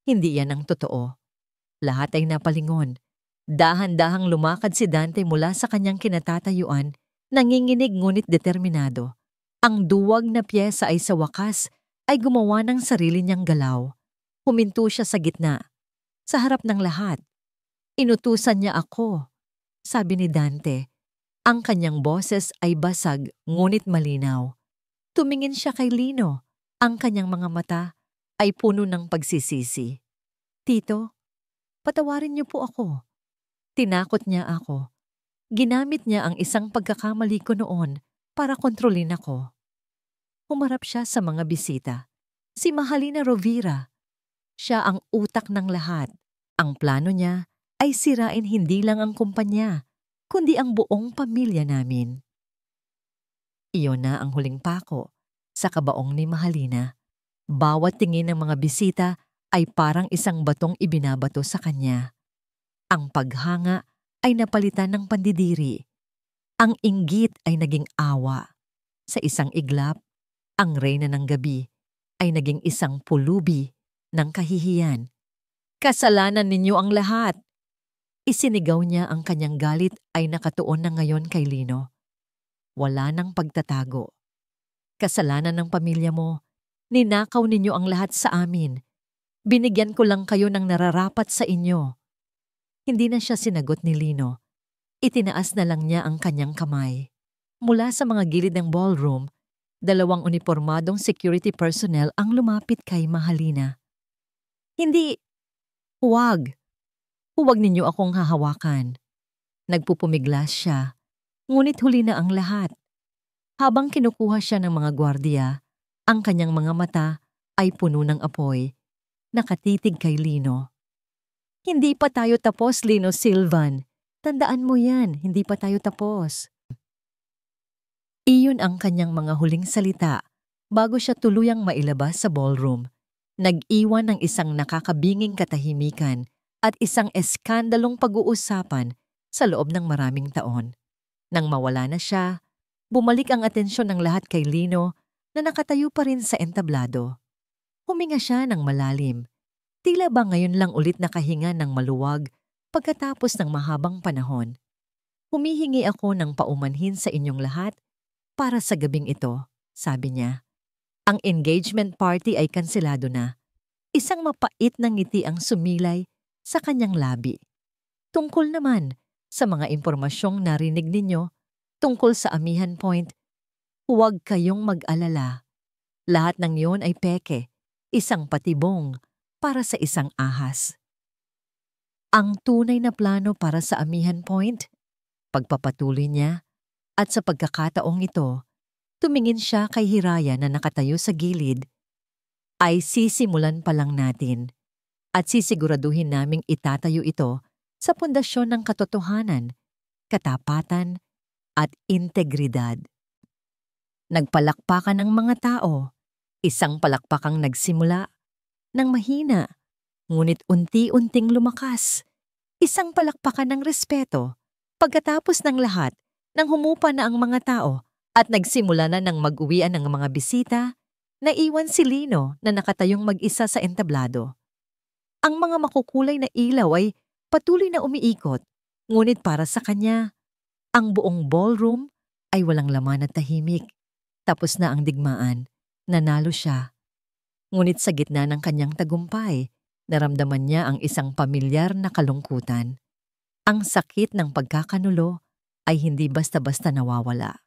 Hindi yan ang totoo. Lahat ay napalingon. Dahan-dahang lumakad si Dante mula sa kanyang kinatatayuan, nanginginig ngunit determinado. Ang duwag na pyesa ay sa wakas ay gumawa ng sarili niyang galaw. Huminto siya sa gitna, sa harap ng lahat. Inutusan niya ako, sabi ni Dante. Ang kanyang boses ay basag ngunit malinaw. Tumingin siya kay Lino. Ang kanyang mga mata ay puno ng pagsisisi. Tito, patawarin niyo po ako. Tinakot niya ako. Ginamit niya ang isang pagkakamali ko noon para kontrolin ako. Humarap siya sa mga bisita. Si Mahalina Rovira. Siya ang utak ng lahat. Ang plano niya ay sirain hindi lang ang kumpanya, kundi ang buong pamilya namin. Iyon na ang huling pako sa kabaong ni Mahalina. Bawat tingin ng mga bisita ay parang isang batong ibinabato sa kanya. Ang paghanga ay napalitan ng pandidiri. Ang inggit ay naging awa. Sa isang iglap, ang reyna ng gabi ay naging isang pulubi ng kahihiyan. Kasalanan ninyo ang lahat. Isinigaw niya ang kanyang galit ay nakatuon na ngayon kay Lino. Wala nang pagtatago. Kasalanan ng pamilya mo. Ninakaw ninyo ang lahat sa amin. Binigyan ko lang kayo ng nararapat sa inyo. Hindi na siya sinagot ni Lino. Itinaas na lang niya ang kanyang kamay. Mula sa mga gilid ng ballroom, 2 unipormadong security personnel ang lumapit kay Mahalina. Hindi, huwag. Huwag ninyo akong hahawakan. Nagpupumiglas siya, ngunit huli na ang lahat. Habang kinukuha siya ng mga gwardiya, ang kanyang mga mata ay puno ng apoy. Nakatitig kay Lino. Hindi pa tayo tapos, Lino Silvan. Tandaan mo yan, hindi pa tayo tapos. Iyon ang kanyang mga huling salita bago siya tuluyang mailabas sa ballroom. Nag-iwan ng isang nakakabinging katahimikan at isang eskandalong pag-uusapan sa loob ng maraming taon. Nang mawala na siya, bumalik ang atensyon ng lahat kay Lino na nakatayo pa rin sa entablado. Huminga siya ng malalim. Tila ba ngayon lang ulit nakahinga ng maluwag pagkatapos ng mahabang panahon. Humihingi ako ng paumanhin sa inyong lahat para sa gabing ito, sabi niya. Ang engagement party ay kanselado na. Isang mapait na ngiti ang sumilay sa kanyang labi. Tungkol naman sa mga impormasyong narinig ninyo tungkol sa Amihan Point, huwag kayong mag-alala. Lahat ng yon ay peke, isang patibong para sa isang ahas. Ang tunay na plano para sa Amihan Point, pagpapatuloy niya, at sa pagkakataong ito, tumingin siya kay Hiraya na nakatayo sa gilid, ay sisimulan pa lang natin at sisiguraduhin naming itatayo ito sa pundasyon ng katotohanan, katapatan, at integridad. Nagpalakpakan ang mga tao, isang palakpakang nagsimula ng mahina, ngunit unti-unting lumakas, isang palakpakan ng respeto. Pagkatapos ng lahat, nang humupa na ang mga tao at nagsimula na ng mag-uwian ng mga bisita, naiwan si Lino na nakatayong mag-isa sa entablado. Ang mga makukulay na ilaw ay patuloy na umiikot, ngunit para sa kanya, ang buong ballroom ay walang laman at tahimik. Tapos na ang digmaan, nanalo siya. Ngunit sa gitna ng kanyang tagumpay, naramdaman niya ang isang pamilyar na kalungkutan. Ang sakit ng pagkakanulo ay hindi basta-basta nawawala.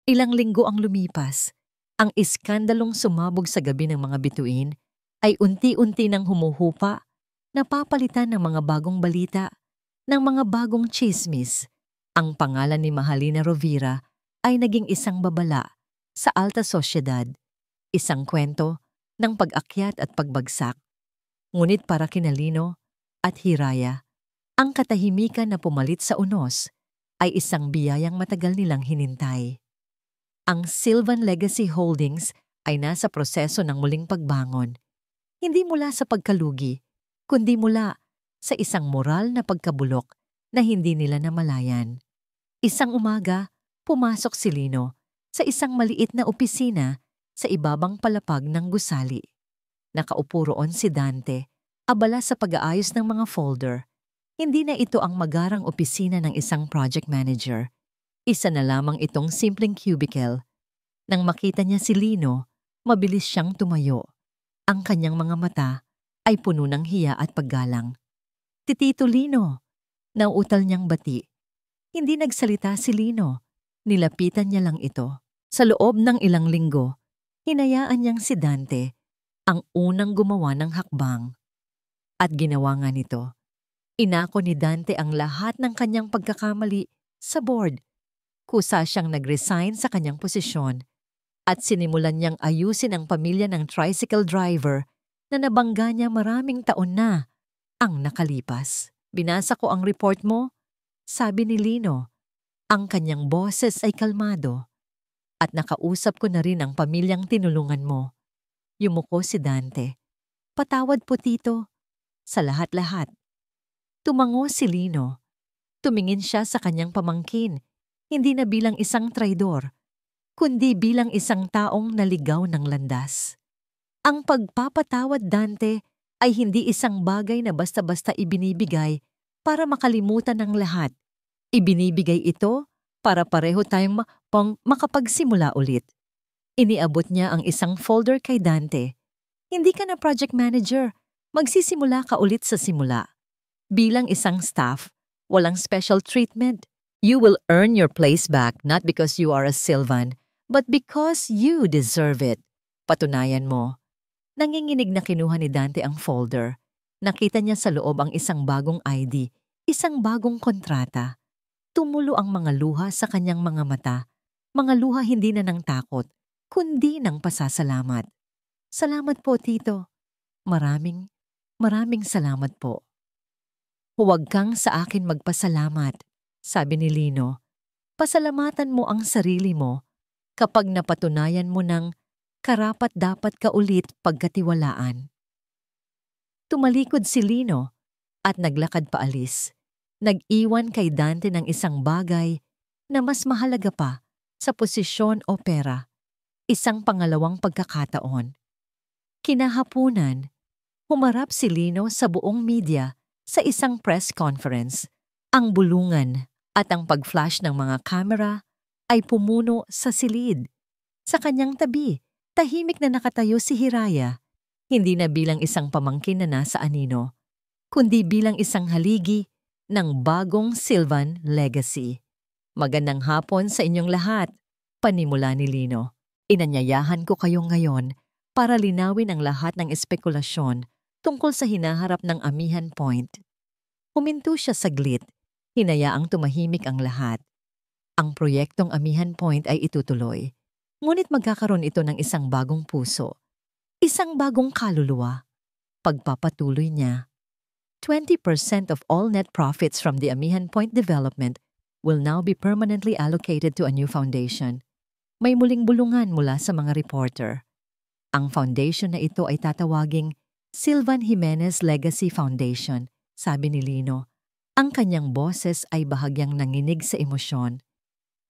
Ilang linggo ang lumipas. Ang iskandalong sumabog sa gabi ng mga bituin ay unti-unti nang humuhupa, napapalitan ng mga bagong balita, ng mga bagong chismis. Ang pangalan ni Mahalina Rovira ay naging isang babala sa alta sosyedad, isang kwento ng pag-akyat at pagbagsak. Ngunit para kina Lino at Hiraya, ang katahimikan na pumalit sa unos ay isang biyayang matagal nilang hinintay. Ang Silvan Legacy Holdings ay nasa proseso ng muling pagbangon, hindi mula sa pagkalugi, kundi mula sa isang moral na pagkabulok na hindi nila namalayan. Isang umaga, pumasok si Lino sa isang maliit na opisina sa ibabang palapag ng gusali. Nakaupo roon si Dante, abala sa pag-aayos ng mga folder. Hindi na ito ang magarang opisina ng isang project manager. Isa na lamang itong simpleng cubicle. Nang makita niya si Lino, mabilis siyang tumayo. Ang kanyang mga mata ay puno ng hiya at paggalang. "Titito Lino," nauutal niyang bati. Hindi nagsalita si Lino. Nilapitan niya lang ito. Sa loob ng ilang linggo, hinayaan niyang si Dante ang unang gumawa ng hakbang. At ginawa nga nito. Inako ni Dante ang lahat ng kanyang pagkakamali sa board. Kusa siyang nag-resign sa kanyang posisyon At sinimulan niyang ayusin ang pamilya ng tricycle driver na nabangga niya maraming taon na ang nakalipas. Binasa ko ang report mo, sabi ni Lino. Ang kanyang boses ay kalmado. At nakausap ko na rin ang pamilyang tinulungan mo. Yumuko si Dante. Patawad po tito, sa lahat-lahat. Tumango si Lino. Tumingin siya sa kanyang pamangkin, hindi na bilang isang traidor, kundi bilang isang taong naligaw ng landas. Ang pagpapatawad, Dante, ay hindi isang bagay na basta-basta ibinibigay para makalimutan ng lahat. Ibinibigay ito para pareho tayong makapagsimula ulit. Iniabot niya ang isang folder kay Dante. Hindi ka na project manager, magsisimula ka ulit sa simula. Bilang isang staff, walang special treatment. You will earn your place back not because you are a Sylvan, but because you deserve it. Patunayan mo. Nanginginig na kinuha ni Dante ang folder. Nakita niya sa loob ang isang bagong ID, isang bagong kontrata. Tumulo ang mga luha sa kanyang mga mata. Mga luha hindi na ng takot, kundi ng pasasalamat. Salamat po, Tito. Maraming salamat po. Huwag kang sa akin magpasalamat, sabi ni Lino. Pasalamatan mo ang sarili mo kapag napatunayan mo ng karapat-dapat ka ulit pagkatiwalaan. Tumalikod si Lino at naglakad paalis. Nag-iwan kay Dante ng isang bagay na mas mahalaga pa sa posisyon o pera, isang pangalawang pagkakataon. Kinahapunan, humarap si Lino sa buong media sa isang press conference. Ang bulungan at ang pag-flash ng mga kamera ay pumuno sa silid. Sa kanyang tabi, tahimik na nakatayo si Hiraya, hindi na bilang isang pamangkin na nasa anino, kundi bilang isang haligi ng bagong Sylvan legacy. Magandang hapon sa inyong lahat, panimula ni Lino. Inanyayahan ko kayo ngayon para linawin ang lahat ng espekulasyon tungkol sa hinaharap ng Amihan Point. Huminto siya saglit, hinayaang tumahimik ang lahat. Ang proyektong Amihan Point ay itutuloy, ngunit magkakaroon ito ng isang bagong puso, isang bagong kaluluwa. Pagpapatuloy niya, 20% of all net profits from the Amihan Point development will now be permanently allocated to a new foundation. May muling bulungan mula sa mga reporter. Ang foundation na ito ay tatawaging Sylvan Jimenez Legacy Foundation, sabi ni Lino. Ang kanyang boses ay bahagyang nanginig sa emosyon.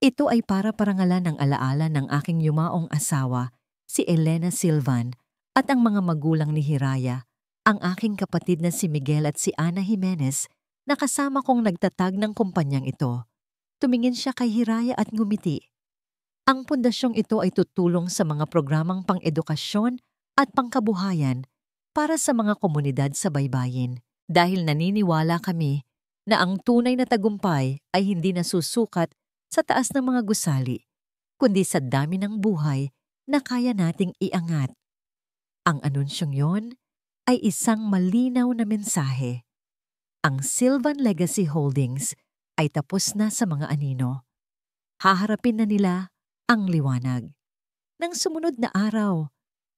Ito ay para parangalan ng alaala ng aking yumaong asawa, si Elena Sylvan, at ang mga magulang ni Hiraya, ang aking kapatid na si Miguel at si Ana Jimenez, na kasama kong nagtatag ng kumpanyang ito. Tumingin siya kay Hiraya at ngumiti. Ang pundasyong ito ay tutulong sa mga programang pang-edukasyon at pangkabuhayan para sa mga komunidad sa baybayin, dahil naniniwala kami na ang tunay na tagumpay ay hindi nasusukat sa taas ng mga gusali, kundi sa dami ng buhay na kaya nating iangat. Ang anunsyong yon ay isang malinaw na mensahe. Ang Sylvan Legacy Holdings ay tapos na sa mga anino. Haharapin na nila ang liwanag. Nang sumunod na araw,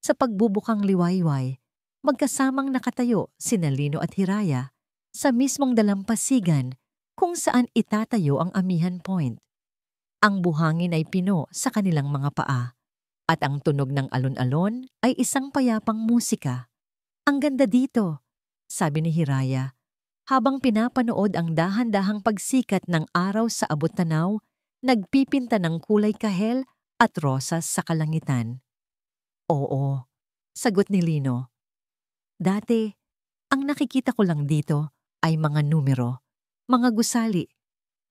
sa pagbubukang liwayway, magkasamang nakatayo sina Lino at Hiraya sa mismong dalampasigan kung saan itatayo ang Amihan Point. Ang buhangin ay pino sa kanilang mga paa at ang tunog ng alon-alon ay isang payapang musika. Ang ganda dito, sabi ni Hiraya, habang pinapanood ang dahan-dahang pagsikat ng araw sa abot-tanaw, nagpipinta ng kulay kahel at rosas sa kalangitan. Oo, sagot ni Lino. Dati, ang nakikita ko lang dito ay mga numero, mga gusali,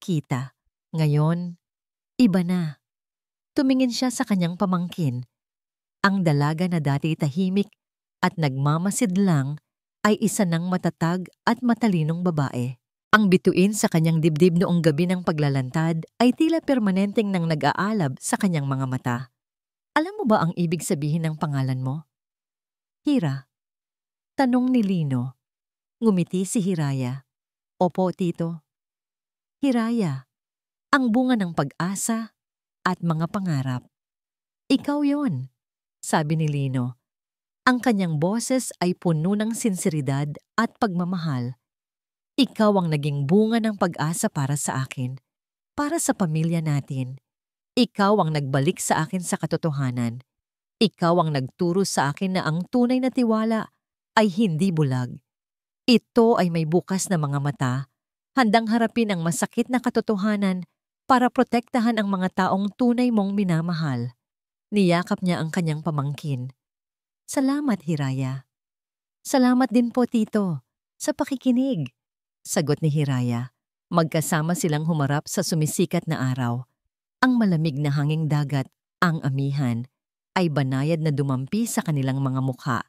kita. Ngayon, iba na. Tumingin siya sa kanyang pamangkin. Ang dalaga na dati tahimik at nagmamasid lang ay isa ng matatag at matalinong babae. Ang bituin sa kanyang dibdib noong gabi ng paglalantad ay tila permanenteng nang nag-aalab sa kanyang mga mata. Alam mo ba ang ibig sabihin ng pangalan mo? Hira. Tanong ni Lino. Ngumiti si Hiraya. Opo, Tito. Hiraya, ang bunga ng pag-asa at mga pangarap. Ikaw yon, sabi ni Lino. Ang kanyang boses ay puno ng sinseridad at pagmamahal. Ikaw ang naging bunga ng pag-asa para sa akin, para sa pamilya natin. Ikaw ang nagbalik sa akin sa katotohanan. Ikaw ang nagturo sa akin na ang tunay na tiwala ay hindi bulag. Ito ay may bukas na mga mata, handang harapin ang masakit na katotohanan para protektahan ang mga taong tunay mong minamahal. Niyakap niya ang kanyang pamangkin. Salamat, Hiraya. Salamat din po, Tito, sa pakikinig. Sagot ni Hiraya. Magkasama silang humarap sa sumisikat na araw. Ang malamig na hanging dagat, ang amihan, ay banayad na dumampi sa kanilang mga mukha.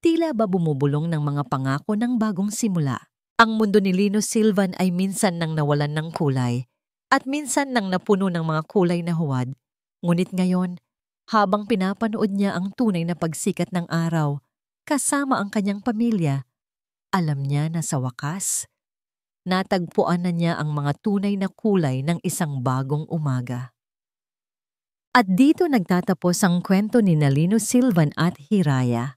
Tila ba bumubulong ng mga pangako ng bagong simula. Ang mundo ni Lino Silvan ay minsan nang nawalan ng kulay at minsan nang napuno ng mga kulay na huwad. Ngunit ngayon, habang pinapanood niya ang tunay na pagsikat ng araw, kasama ang kanyang pamilya, alam niya na sa wakas, natagpuan na niya ang mga tunay na kulay ng isang bagong umaga. At dito nagtatapos ang kwento ni Lino Silvan at Hiraya.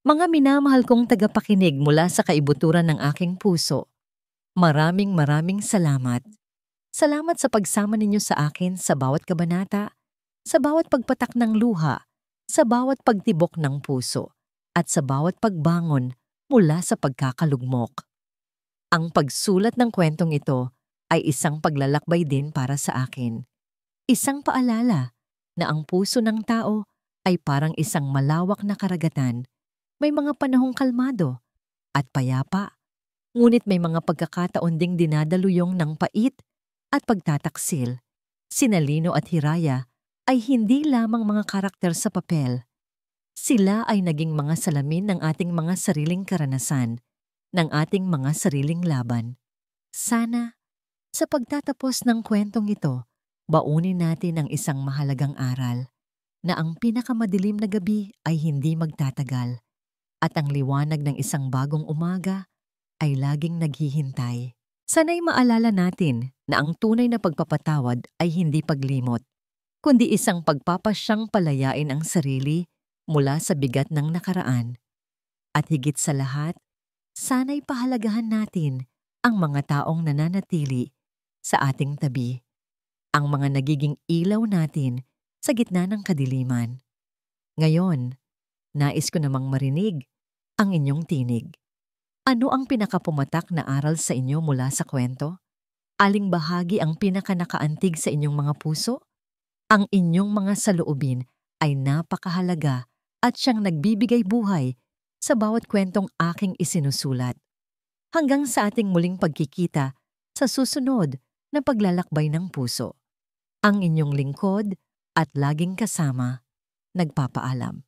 Mga minamahal kong tagapakinig mula sa kaibuturan ng aking puso, maraming salamat. Salamat sa pagsama ninyo sa akin sa bawat kabanata, sa bawat pagpatak ng luha, sa bawat pagtibok ng puso, at sa bawat pagbangon mula sa pagkakalugmok. Ang pagsulat ng kwentong ito ay isang paglalakbay din para sa akin. Isang paalala na ang puso ng tao ay parang isang malawak na karagatan. May mga panahong kalmado at payapa, ngunit may mga pagkakataon ding dinadaluyong ng pait at pagtataksil. Sina Lino at Hiraya ay hindi lamang mga karakter sa papel. Sila ay naging mga salamin ng ating mga sariling karanasan, ng ating mga sariling laban. Sana, sa pagtatapos ng kwentong ito, baunin natin ang isang mahalagang aral na ang pinakamadilim na gabi ay hindi magtatagal. At ang liwanag ng isang bagong umaga ay laging naghihintay. Sana'y maalala natin na ang tunay na pagpapatawad ay hindi paglimot, kundi isang pagpapasyang palayain ang sarili mula sa bigat ng nakaraan. At higit sa lahat, sana'y pahalagahan natin ang mga taong nananatili sa ating tabi, ang mga nagiging ilaw natin sa gitna ng kadiliman. Ngayon, nais ko namang marinig ang inyong tinig. Ano ang pinakapumatak na aral sa inyo mula sa kwento? Aling bahagi ang pinakanakaantig sa inyong mga puso? Ang inyong mga saloobin ay napakahalaga at siyang nagbibigay buhay sa bawat kwentong aking isinusulat. Hanggang sa ating muling pagkikita sa susunod na paglalakbay ng puso. Ang inyong lingkod at laging kasama, nagpapaalam.